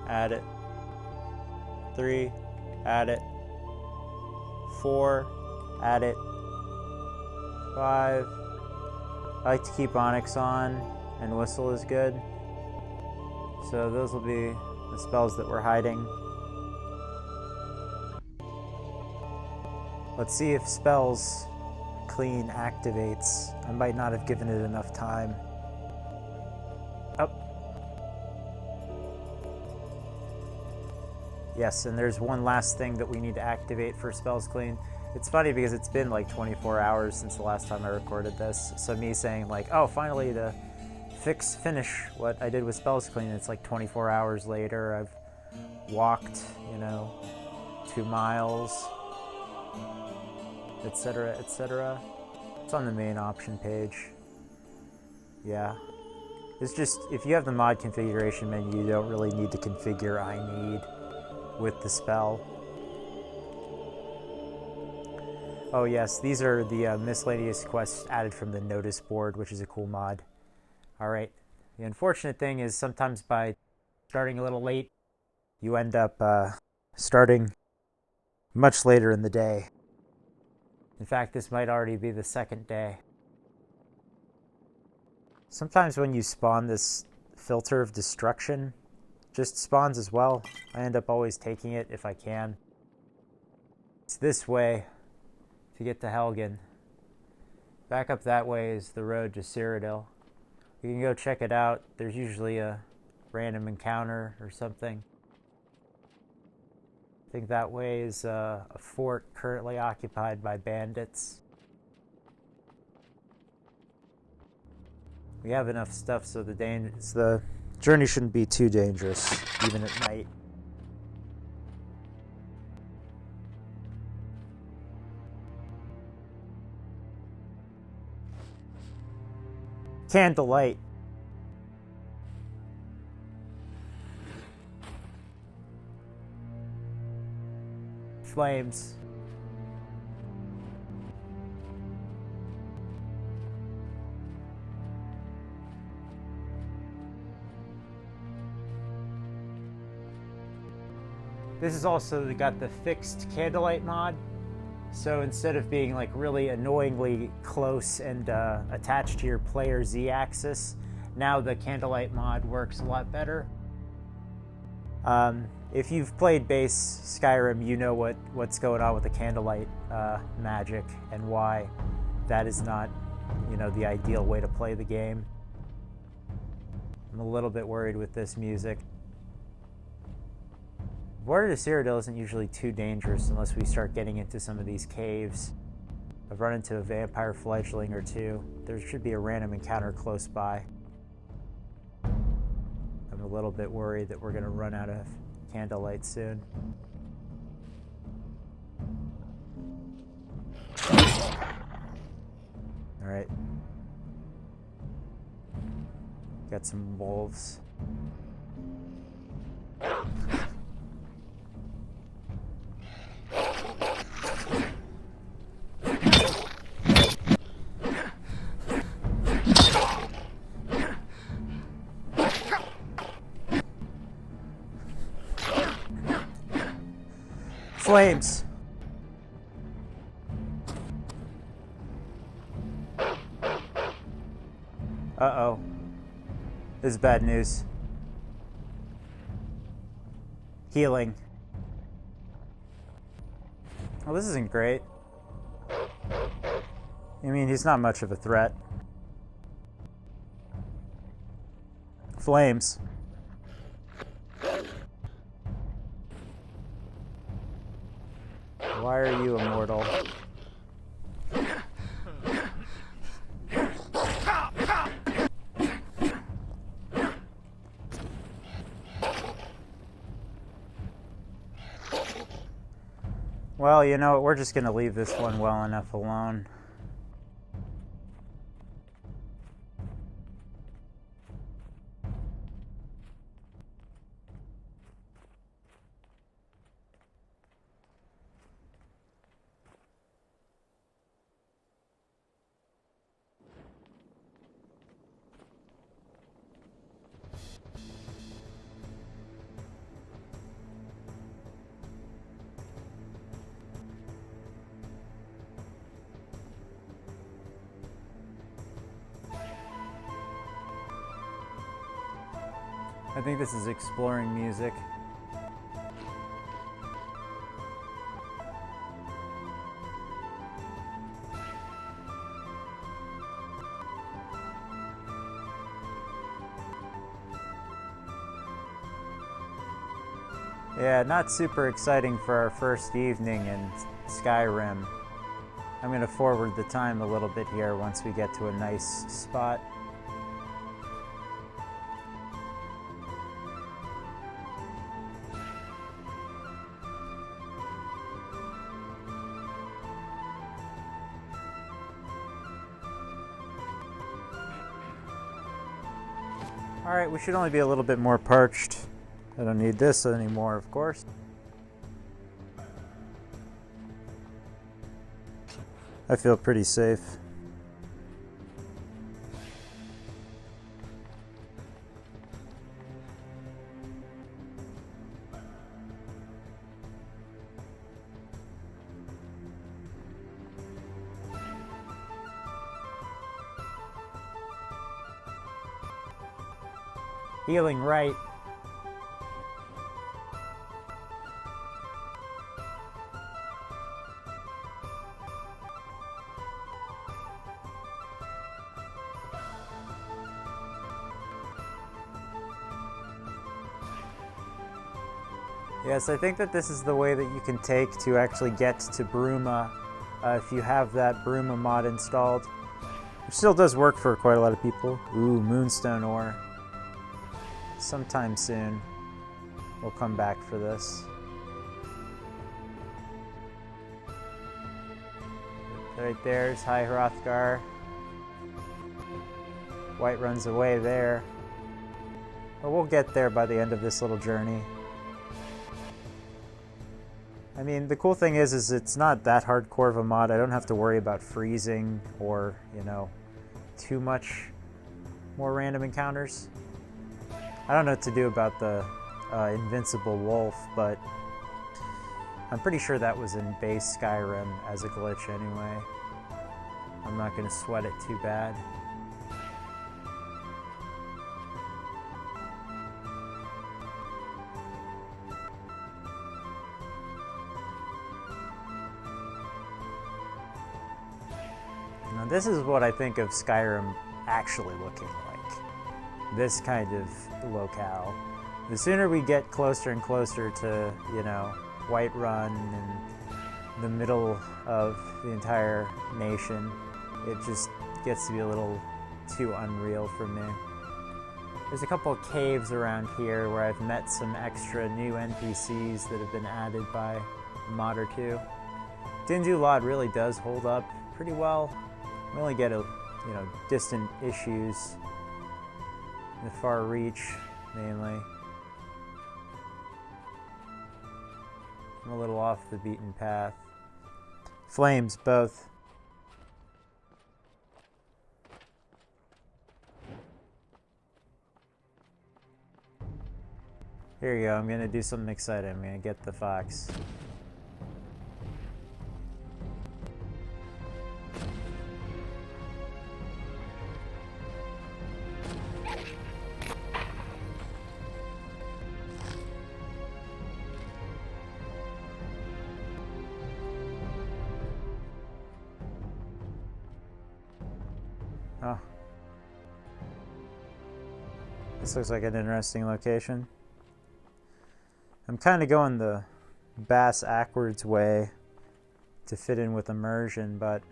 Add it. 3. Add it. 4. Add it. 5. I like to keep Onyx on, and Whistle is good. So those will be the spells that we're hiding. Let's see if spells clean activates. I might not have given it enough time. Oh. Yes, and there's one last thing that we need to activate for spells clean. It's funny because it's been like 24 hours since the last time I recorded this. So me saying like, oh, finally to finish what I did with spells clean, it's like 24 hours later. I've walked, 2 miles. Etc., etc. It's on the main option page. Yeah. It's just, if you have the mod configuration menu, you don't really need to configure I need with the spell. Oh yes, these are the miscellaneous quests added from the notice board, which is a cool mod. Alright. The unfortunate thing is sometimes by starting a little late, you end up starting much later in the day. In fact, this might already be the second day. Sometimes when you spawn, this filter of destruction just spawns as well. I end up always taking it if I can. It's this way to get to Helgen. Back up that way is the road to Cyrodiil. You can go check it out. There's usually a random encounter or something. I think that way is a fort currently occupied by bandits. We have enough stuff so the journey shouldn't be too dangerous, even at night. Candlelight. Flames. This is also got the fixed candlelight mod. So instead of being like really annoyingly close and attached to your player Z-axis, now the candlelight mod works a lot better. If you've played base Skyrim, you know what's going on with the candlelight magic and why that is not, the ideal way to play the game. I'm a little bit worried with this music. Border to Cyrodiil isn't usually too dangerous unless we start getting into some of these caves. I've run into a vampire fledgling or two. There should be a random encounter close by. I'm a little bit worried that we're going to run out of candlelight soon. Alright. Got some wolves. Flames! Uh-oh. This is bad news. Healing. Well, this isn't great. I mean, he's not much of a threat. Flames. Why are you immortal? Well, you know what, we're just going to leave this one well enough alone. I think this is exploring music. Yeah, not super exciting for our first evening in Skyrim. I'm going to forward the time a little bit here once we get to a nice spot. Alright, we should only be a little bit more parched. I don't need this anymore, of course. I feel pretty safe. Healing right. Yes, I think that this is the way that you can take to actually get to Bruma if you have that Bruma mod installed. Which still does work for quite a lot of people. Ooh, moonstone ore. Sometime soon, we'll come back for this. Right there's High Hrothgar. White runs away there. But we'll get there by the end of this little journey. I mean, the cool thing is it's not that hardcore of a mod. I don't have to worry about freezing or, you know, too much more random encounters. I don't know what to do about the invincible wolf, but I'm pretty sure that was in base Skyrim as a glitch anyway. I'm not going to sweat it too bad. Now this is what I think of Skyrim actually looking like. this kind of locale. The sooner we get closer and closer to, you know, Whiterun and the middle of the entire nation, it just gets to be a little too unreal for me. There's a couple of caves around here where I've met some extra new NPCs that have been added by a mod or two. Dindulad really does hold up pretty well. We only get distant issues in the far reach, mainly. I'm a little off the beaten path. Flames, both. Here you go, I'm gonna do something exciting. I'm gonna get the fox. Oh. This looks like an interesting location. I'm kind of going the bass backwards way to fit in with immersion, but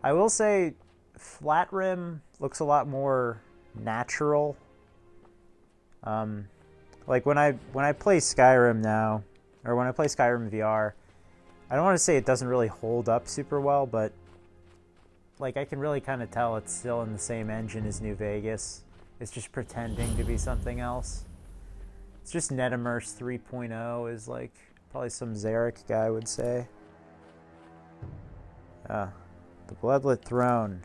I will say Flat Rim looks a lot more natural. Like when I play Skyrim now, or when I play Skyrim VR, I don't want to say it doesn't really hold up super well, but like I can really kind of tell it's still in the same engine as New Vegas. It's just pretending to be something else. It's just NetImmerse 3.0 is like probably some Xeric guy would say. The Bloodlit Throne.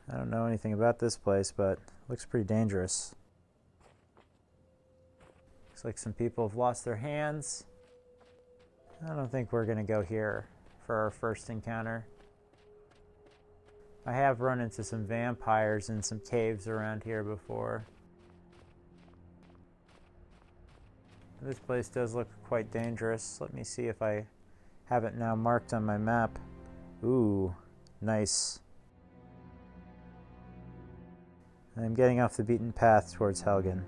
I don't know anything about this place, but it looks pretty dangerous. Looks like some people have lost their hands. I don't think we're gonna go here for our first encounter. I have run into some vampires in some caves around here before. This place does look quite dangerous. Let me see if I have it now marked on my map. Ooh, nice. I'm getting off the beaten path towards Helgen.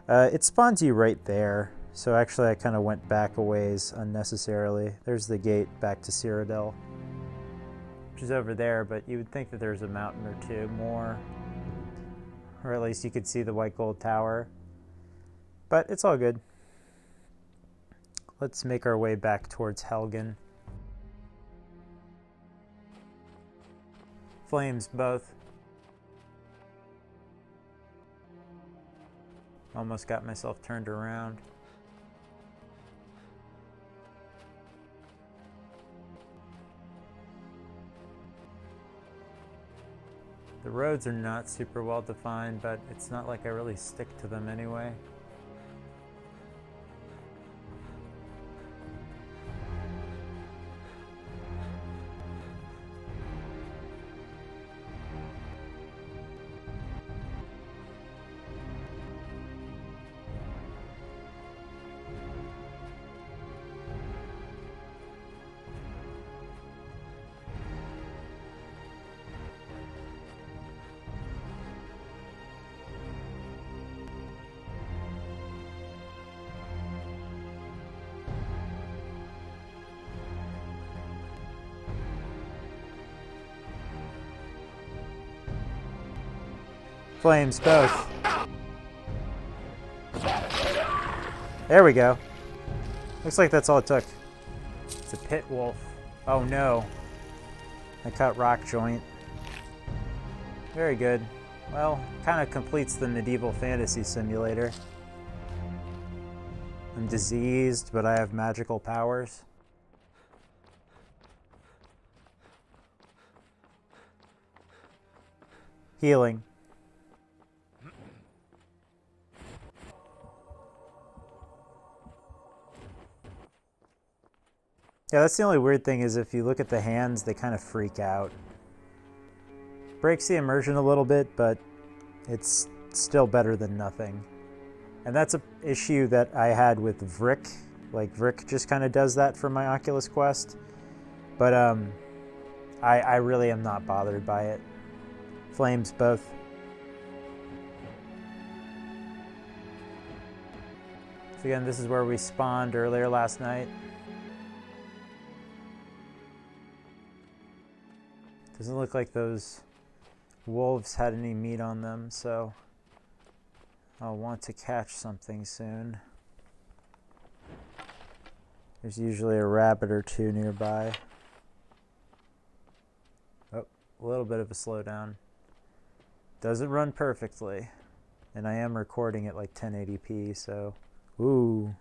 It spawns you right there, so actually I kind of went back a ways unnecessarily. There's the gate back to Cyrodiil, which is over there, but you would think that there's a mountain or two more, or at least you could see the White Gold Tower, but it's all good. Let's make our way back towards Helgen. Flames, both. Almost got myself turned around. The roads are not super well defined, but it's not like I really stick to them anyway. Flames, both. There we go. Looks like that's all it took. It's a pit wolf. Oh no. I cut rock joint. Very good. Well, kind of completes the medieval fantasy simulator. I'm diseased, but I have magical powers. Healing. Yeah, that's the only weird thing is if you look at the hands, they kind of freak out. Breaks the immersion a little bit, but it's still better than nothing. And that's an issue that I had with VRIK. Like, VRIK just kind of does that for my Oculus Quest. But I really am not bothered by it. Flames, both. So again, this is where we spawned earlier last night. Doesn't look like those wolves had any meat on them, so I'll want to catch something soon. There's usually a rabbit or two nearby. Oh, a little bit of a slowdown. Doesn't run perfectly. And I am recording at like 1080p, so ooh.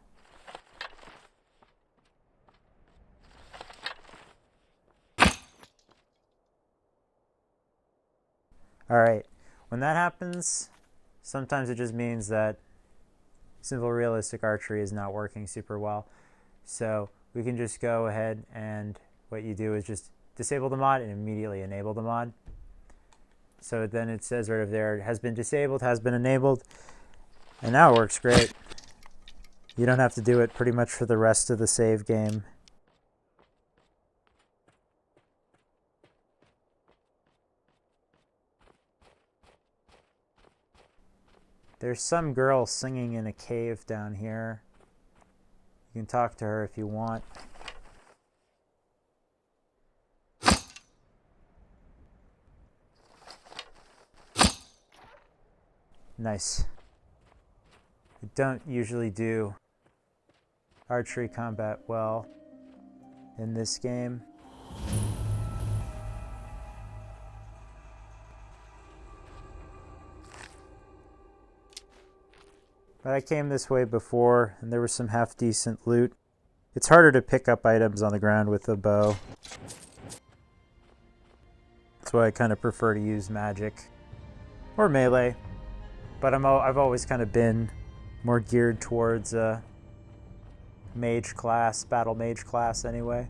Alright, when that happens, sometimes it just means that simple realistic archery is not working super well. So we can just go ahead and what you do is just disable the mod and immediately enable the mod. So then it says right over there, it has been disabled, has been enabled, and now it works great. You don't have to do it pretty much for the rest of the save game. There's some girl singing in a cave down here. You can talk to her if you want. Nice. I don't usually do archery combat well in this game. But I came this way before, and there was some half-decent loot. It's harder to pick up items on the ground with a bow. That's why I kind of prefer to use magic. Or melee. But I've always kind of been more geared towards mage class, battle mage class anyway.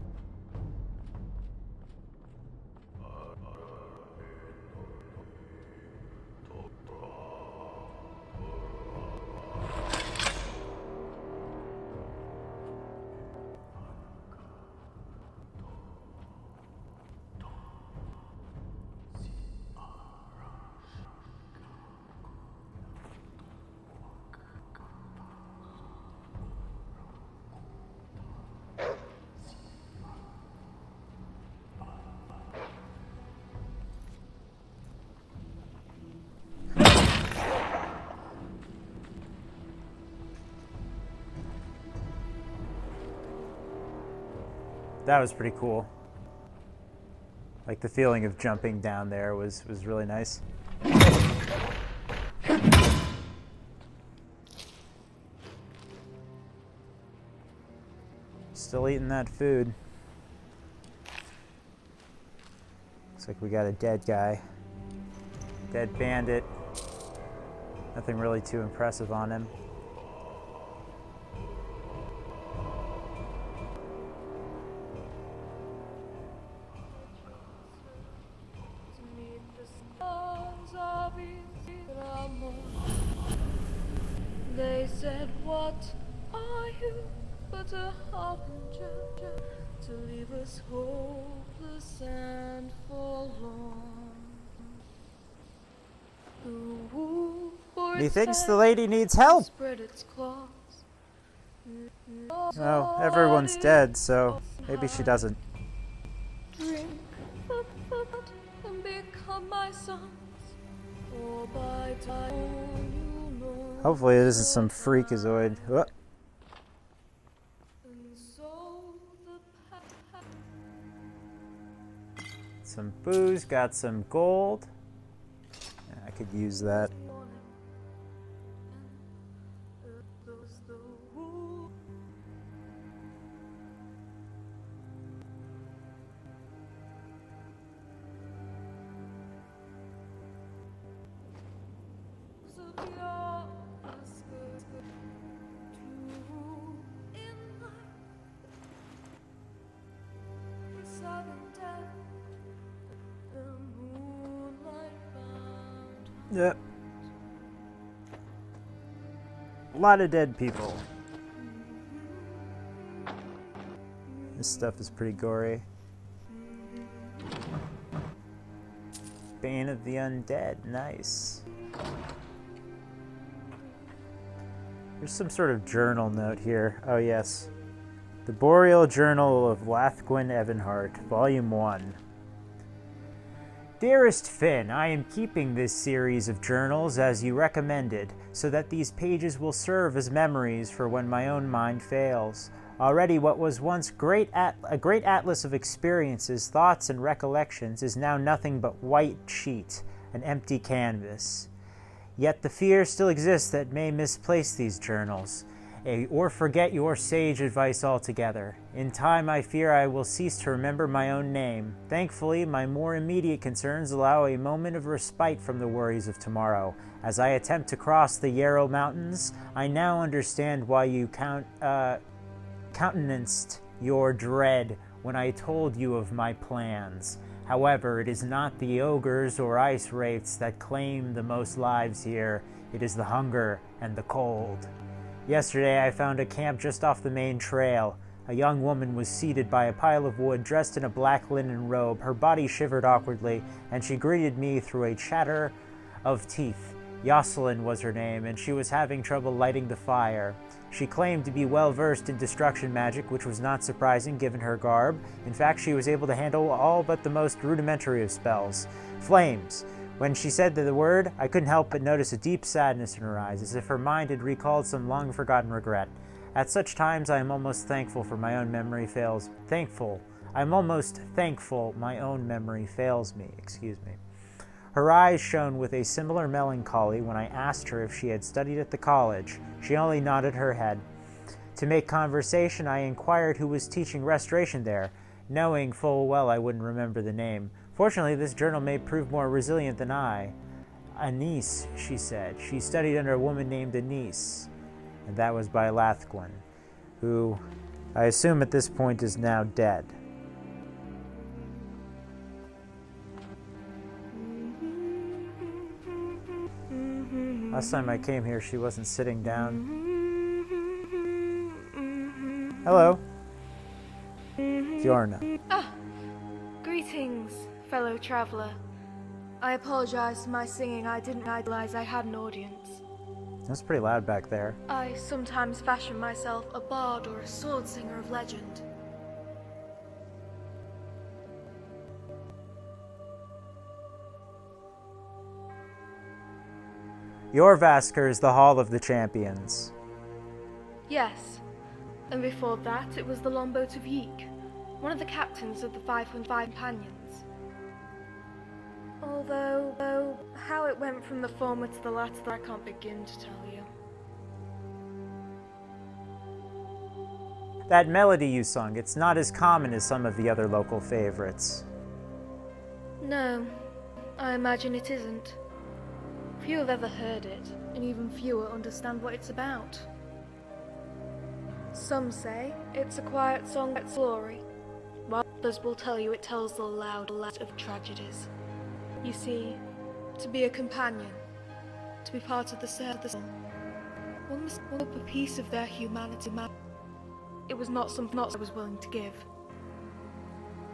That was pretty cool. Like the feeling of jumping down there was really nice. Still eating that food. Looks like we got a dead guy. Dead bandit. Nothing really too impressive on him. They said, what are you but a harbinger to leave us hopeless and forlorn? He thinks the lady needs help. Oh, everyone's dead, so maybe she doesn't. Drink the blood and become my sons, or by time you know. Hopefully it isn't some freakazoid. Oh. Some booze, got some gold. Yeah, I could use that. Yep. A lot of dead people. This stuff is pretty gory. Bane of the Undead, nice. There's some sort of journal note here. Oh, yes. The Boreal Journal of Lathgwyn Evanhart, Volume 1. Dearest Finn, I am keeping this series of journals as you recommended, so that these pages will serve as memories for when my own mind fails. Already what was once a great atlas of experiences, thoughts, and recollections is now nothing but white sheet, an empty canvas. Yet the fear still exists that may misplace these journals, or forget your sage advice altogether. In time, I fear I will cease to remember my own name. Thankfully, my more immediate concerns allow a moment of respite from the worries of tomorrow. As I attempt to cross the Yarrow Mountains, I now understand why you countenanced your dread when I told you of my plans. However, it is not the ogres or ice wraiths that claim the most lives here. It is the hunger and the cold. Yesterday, I found a camp just off the main trail. A young woman was seated by a pile of wood, dressed in a black linen robe. Her body shivered awkwardly, and she greeted me through a chatter of teeth. Jocelyn was her name, and she was having trouble lighting the fire. She claimed to be well versed in destruction magic, which was not surprising given her garb. In fact, she was able to handle all but the most rudimentary of spells. Flames. When she said the word, I couldn't help but notice a deep sadness in her eyes, as if her mind had recalled some long-forgotten regret. At such times, I am almost thankful my own memory fails me. Her eyes shone with a similar melancholy when I asked her if she had studied at the college. She only nodded her head. To make conversation, I inquired who was teaching restoration there, knowing full well I wouldn't remember the name. Fortunately, this journal may prove more resilient than I. Anise, she said. She studied under a woman named Anise, and that was by Lathgwyn, who I assume at this point is now dead. Last time I came here, she wasn't sitting down. Hello. Fiorna. Ah, greetings, fellow traveler. I apologize for my singing. I didn't realize I had an audience. That's pretty loud back there. I sometimes fashion myself a bard or a sword singer of legend. Jorvaskr is the Hall of the Champions. Yes, and before that it was the longboat of VRIK, one of the captains of the 505 companions. Although, how it went from the former to the latter, I can't begin to tell you. That melody you sung, it's not as common as some of the other local favorites. No, I imagine it isn't. Few have ever heard it, and even fewer understand what it's about. Some say it's a quiet song that's glory, while others will tell you it tells the loud of tragedies. You see, to be a companion, to be part of the service, one must hope a piece of their humanity. It was not something I was willing to give.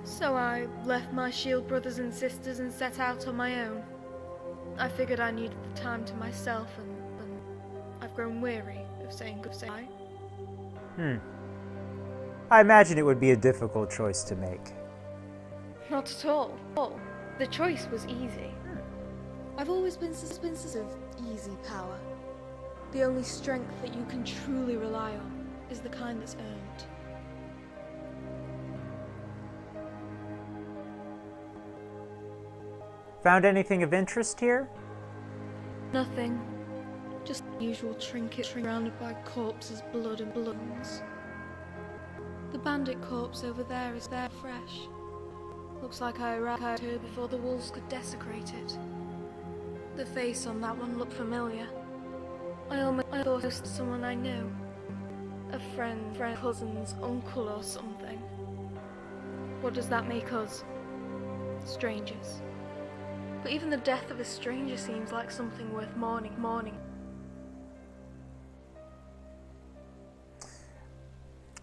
So I left my shield brothers and sisters and set out on my own. I figured I needed the time to myself, and I've grown weary of saying goodbye. I imagine it would be a difficult choice to make. Not at all. The choice was easy. I've always been suspicious of easy power. The only strength that you can truly rely on is the kind that's earned. Found anything of interest here? Nothing. Just the usual trinkets surrounded by corpses, blood and bloods. The bandit corpse over there is there fresh. Looks like I arrived here before the wolves could desecrate it. The face on that one looked familiar. I thought it was someone I knew. A friend, cousin's uncle or something. What does that make us? Strangers. But even the death of a stranger seems like something worth mourning.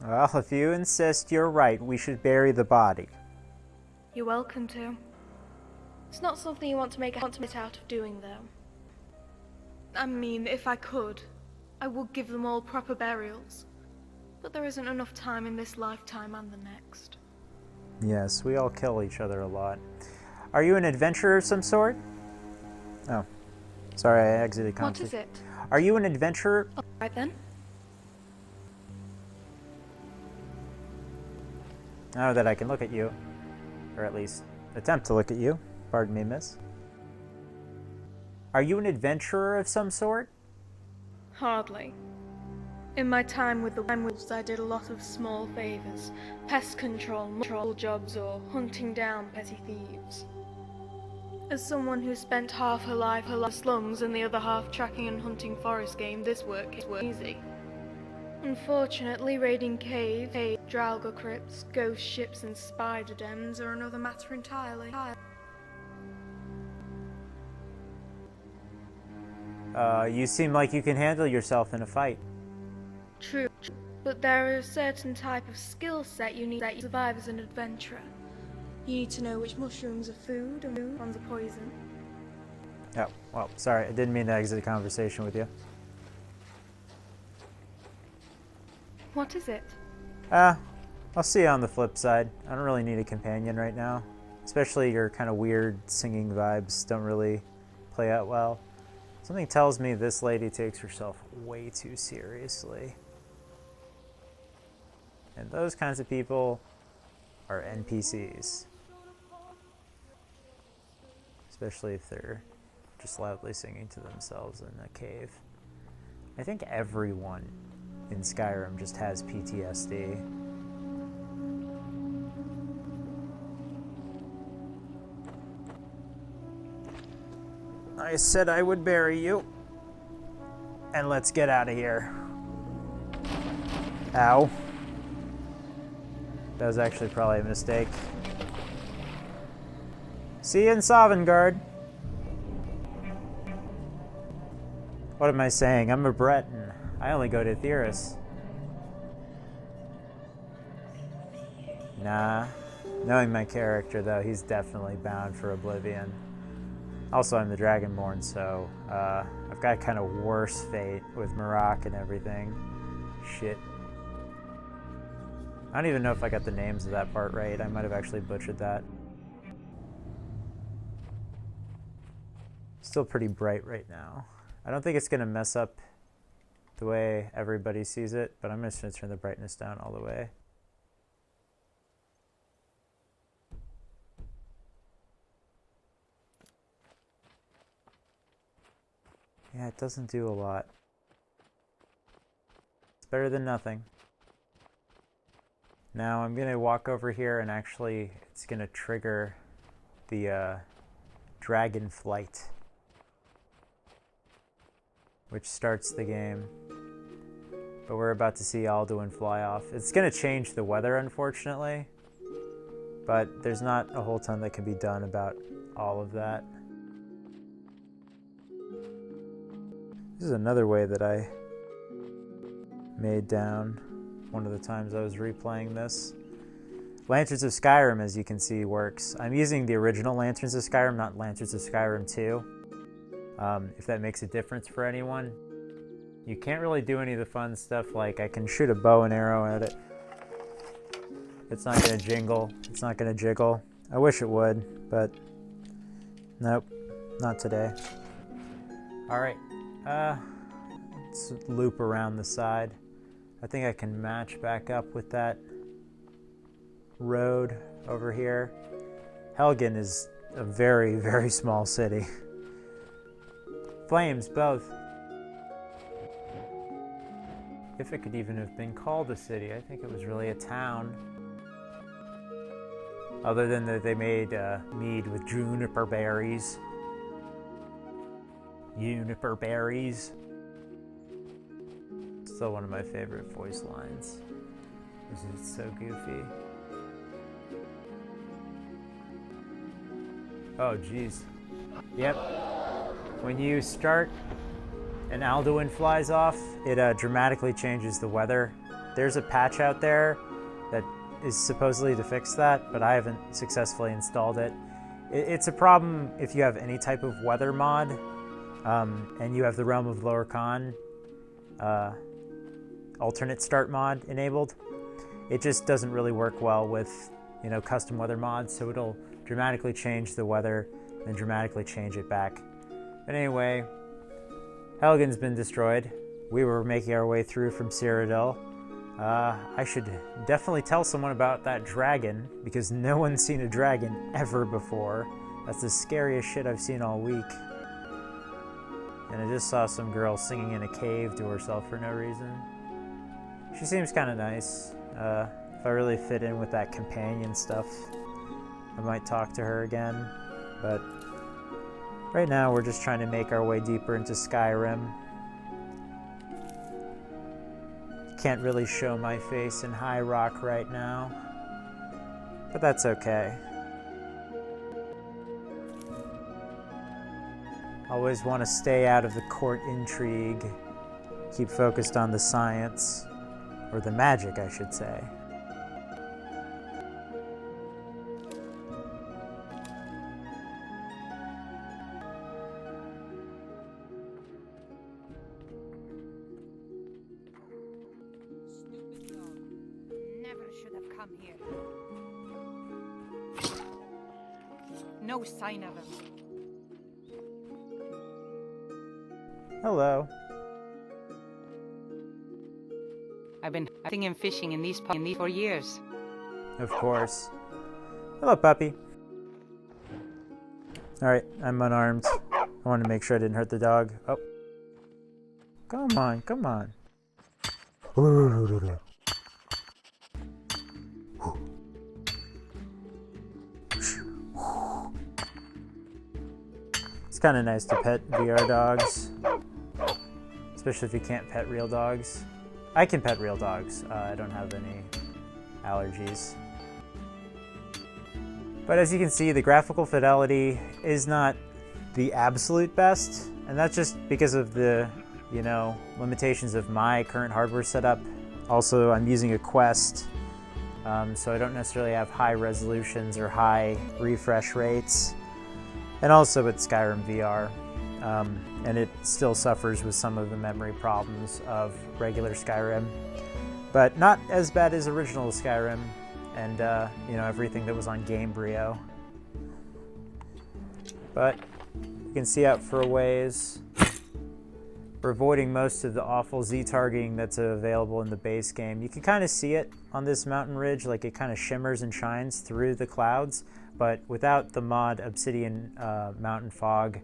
Well, if you insist, you're right. We should bury the body. You're welcome to. It's not something you want to make a habit out of doing, though. I mean, if I could, I would give them all proper burials. But there isn't enough time in this lifetime and the next. Yes, we all kill each other a lot. Are you an adventurer of some sort? Oh. Sorry, I exited conversation. What is it? Are you an adventurer? Right then. Now that I can look at you. Or at least attempt to look at you. Pardon me, miss. Are you an adventurer of some sort? Hardly. In my time with the wolves, I did a lot of small favors. Pest control jobs, or hunting down petty thieves. As someone who spent half her life in slums and the other half tracking and hunting forest game, this work is easy. Unfortunately, raiding caves, Draugr crypts, ghost ships and spider dens are another matter entirely. You seem like you can handle yourself in a fight. True, but there is a certain type of skill set you need to survive as an adventurer. You need to know which mushrooms are food and ones are poison. Oh, well, sorry, I didn't mean to exit the conversation with you. What is it? I'll see you on the flip side. I don't really need a companion right now. Especially your kind of weird singing vibes don't really play out well. Something tells me this lady takes herself way too seriously. And those kinds of people are NPCs. Especially if they're just loudly singing to themselves in a cave. I think everyone in Skyrim just has PTSD. I said I would bury you. And let's get out of here. Ow. That was actually probably a mistake. See you in Sovngarde. What am I saying? I'm a Breton. I only go to Theris. Nah. Knowing my character, though, he's definitely bound for oblivion. Also, I'm the Dragonborn, so I've got kind of worse fate with Marak and everything. Shit. I don't even know if I got the names of that part right. I might have actually butchered that. Still pretty bright right now. I don't think it's going to mess up the way everybody sees it, but I'm just going to turn the brightness down all the way. Yeah, it doesn't do a lot. It's better than nothing. Now I'm going to walk over here and actually it's going to trigger the dragon flight, which starts the game. But we're about to see Alduin fly off. It's going to change the weather, unfortunately, but there's not a whole ton that can be done about all of that. This is another way that I made down one of the times I was replaying this. Lanterns of Skyrim, as you can see, works. I'm using the original Lanterns of Skyrim, not Lanterns of Skyrim 2. If that makes a difference for anyone. You can't really do any of the fun stuff, like I can shoot a bow and arrow at it. It's not going to jingle. It's not going to jiggle. I wish it would, but nope, not today. Alright, let's loop around the side. I think I can match back up with that road over here. Helgen is a very, very small city. Flames, both. If it could even have been called a city, I think it was really a town. Other than that they made mead with juniper berries. Juniper berries. Still one of my favorite voice lines. It's so goofy. Oh, jeez. Yep. When you start and Alduin flies off, it dramatically changes the weather. There's a patch out there that is supposedly to fix that, but I haven't successfully installed it. It's a problem if you have any type of weather mod, and you have the Realm of Lorkhan. alternate start mod enabled. It just doesn't really work well with, you know, custom weather mods, so it'll dramatically change the weather and dramatically change it back. But anyway, Helgen's been destroyed. We were making our way through from Cyrodiil. I should definitely tell someone about that dragon, because no one's seen a dragon ever before. That's the scariest shit I've seen all week. And I just saw some girl singing in a cave to herself for no reason. She seems kind of nice. If I really fit in with that companion stuff, I might talk to her again. But right now we're just trying to make our way deeper into Skyrim. Can't really show my face in High Rock right now, but that's okay. Always want to stay out of the court intrigue, keep focused on the science, or the magic, I should say. Here. No sign of him. Hello. I've been hunting and fishing in these for years. Of course. Hello, puppy. Alright, I'm unarmed. I wanted to make sure I didn't hurt the dog. Oh. Come on, come on. It's kind of nice to pet VR dogs, especially if you can't pet real dogs. I can pet real dogs. I don't have any allergies. But as you can see, the graphical fidelity is not the absolute best, and that's just because of the, you know, limitations of my current hardware setup. Also, I'm using a Quest, so I don't necessarily have high resolutions or high refresh rates. And also it's Skyrim VR, and it still suffers with some of the memory problems of regular Skyrim, but not as bad as original Skyrim and you know, everything that was on Gamebryo. But you can see out for a ways. We're avoiding most of the awful Z-targeting that's available in the base game. You can kind of see it on this mountain ridge, like it kind of shimmers and shines through the clouds. But without the mod Obsidian Mountain Fog,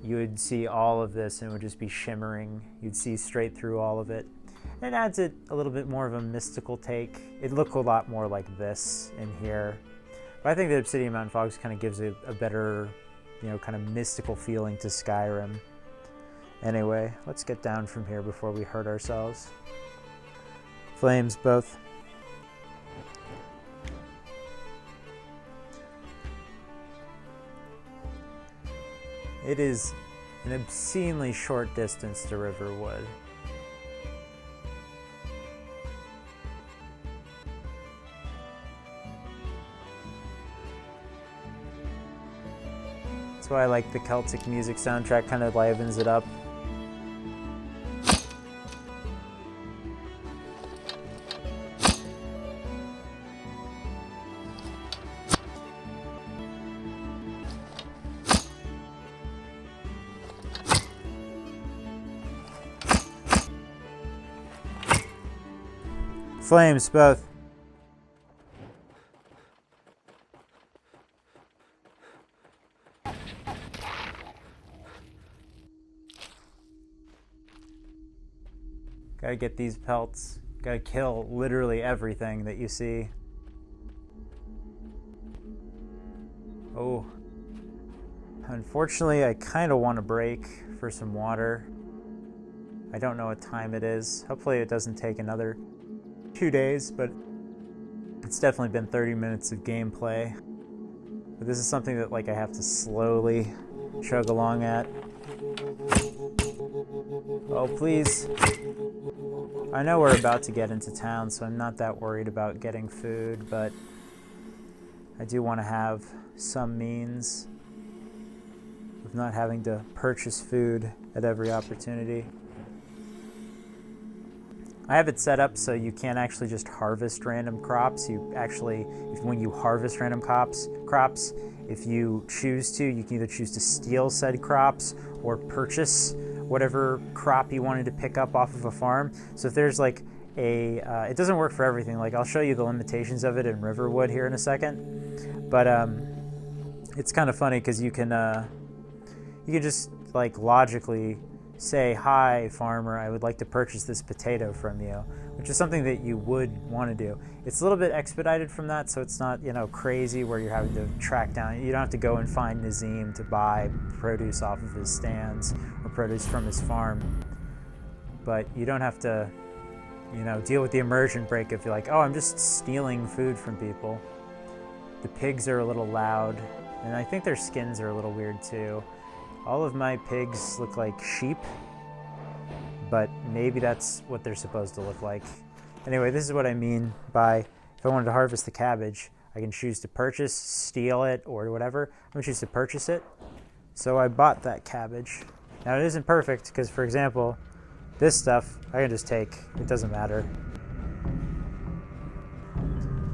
you would see all of this and it would just be shimmering. You'd see straight through all of it. And it adds it a little bit more of a mystical take. It looked a lot more like this in here. But I think that Obsidian Mountain Fog kind of gives it a better, you know, kind of mystical feeling to Skyrim. Anyway, let's get down from here before we hurt ourselves. Flames both. It is an obscenely short distance to Riverwood. That's why I like the Celtic music soundtrack, kind of livens it up. Flames, both. Gotta get these pelts. Gotta kill literally everything that you see. Oh. Unfortunately, I kind of want to break for some water. I don't know what time it is. Hopefully it doesn't take another 2 days, but it's definitely been 30 minutes of gameplay. But this is something that like I have to slowly chug along at. Oh, please. I know we're about to get into town, so I'm not that worried about getting food, but I do want to have some means of not having to purchase food at every opportunity. I have it set up so you can't actually just harvest random crops. You actually, when you harvest random crops, if you choose to, you can either choose to steal said crops or purchase whatever crop you wanted to pick up off of a farm. So if there's like it doesn't work for everything. Like I'll show you the limitations of it in Riverwood here in a second. But it's kind of funny because you can just like logically say, hi farmer, I would like to purchase this potato from you, which is something that you would want to do. It's a little bit expedited from that, so it's not, crazy where you're having to track down. You don't have to go and find Nazim to buy produce off of his stands or produce from his farm. But you don't have to, deal with the immersion break if you're like, oh, I'm just stealing food from people. The pigs are a little loud, and I think their skins are a little weird too. All of my pigs look like sheep, but maybe that's what they're supposed to look like. Anyway, this is what I mean by if I wanted to harvest the cabbage, I can choose to purchase, steal it, or whatever. I'm going to choose to purchase it. So I bought that cabbage. Now it isn't perfect because, for example, this stuff I can just take. It doesn't matter.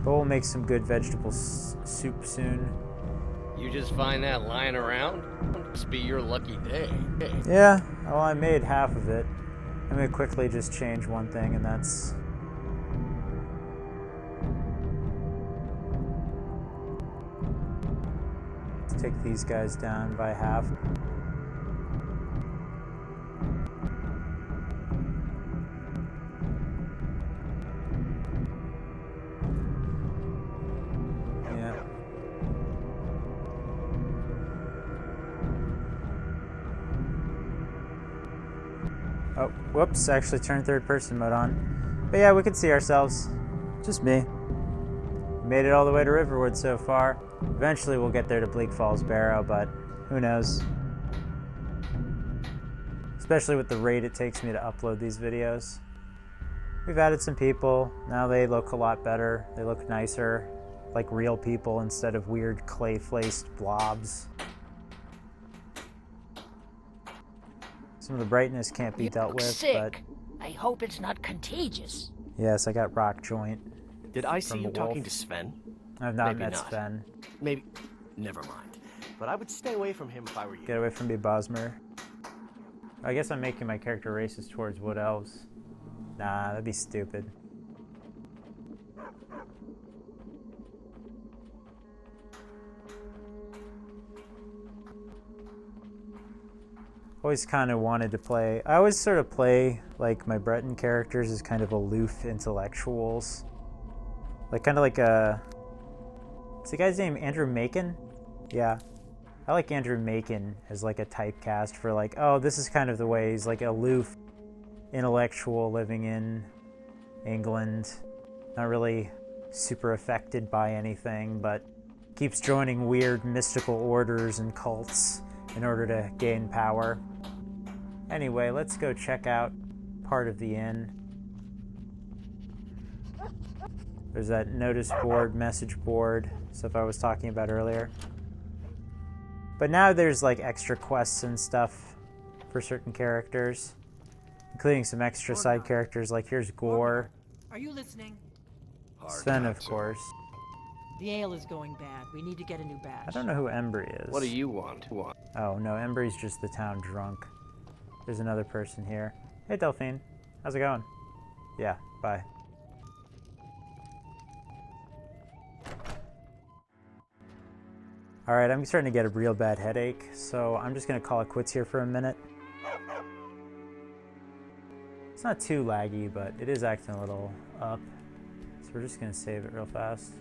But we'll make some good vegetable soup soon. You just find that lying around? Must be your lucky day. Yeah, well, I made half of it. I'm going to quickly just change one thing, and that's... Let's take these guys down by half. Oh, whoops, actually turned third person mode on. But yeah, we can see ourselves. Just me. Made it all the way to Riverwood so far. Eventually we'll get there to Bleak Falls Barrow, but who knows. Especially with the rate it takes me to upload these videos. We've added some people. Now they look a lot better. They look nicer. Like real people instead of weird clay-faced blobs. Some of the brightness can't be dealt with, sick. But... I hope it's not contagious. Yes, I got rock joint. Did I see you talking to Sven? I've not Maybe met not. Sven. Maybe. Never mind. But I would stay away from him if I were you. Get away from me, Bosmer. I guess I'm making my character racist towards wood elves. Nah, that'd be stupid. Always kind of wanted to play. I always sort of play like my Breton characters as kind of aloof intellectuals. Like kind of like a... What's the guy's name? Andrew Macon? Yeah. I like Andrew Macon as like a typecast for like, oh, this is kind of the way he's like aloof intellectual living in England. Not really super affected by anything, but keeps joining weird mystical orders and cults in order to gain power. Anyway, let's go check out part of the inn. There's that notice board, message board, stuff I was talking about earlier. But now there's like extra quests and stuff for certain characters, including some extra side characters, like here's Gore. Are you listening? Sven, of course. The ale is going bad. We need to get a new batch. I don't know who Embry is. What do you want? Oh, no, Embry's just the town drunk. There's another person here. Hey, Delphine. How's it going? Yeah, bye. Alright, I'm starting to get a real bad headache, so I'm just going to call it quits here for a minute. It's not too laggy, but it is acting a little up. So we're just going to save it real fast.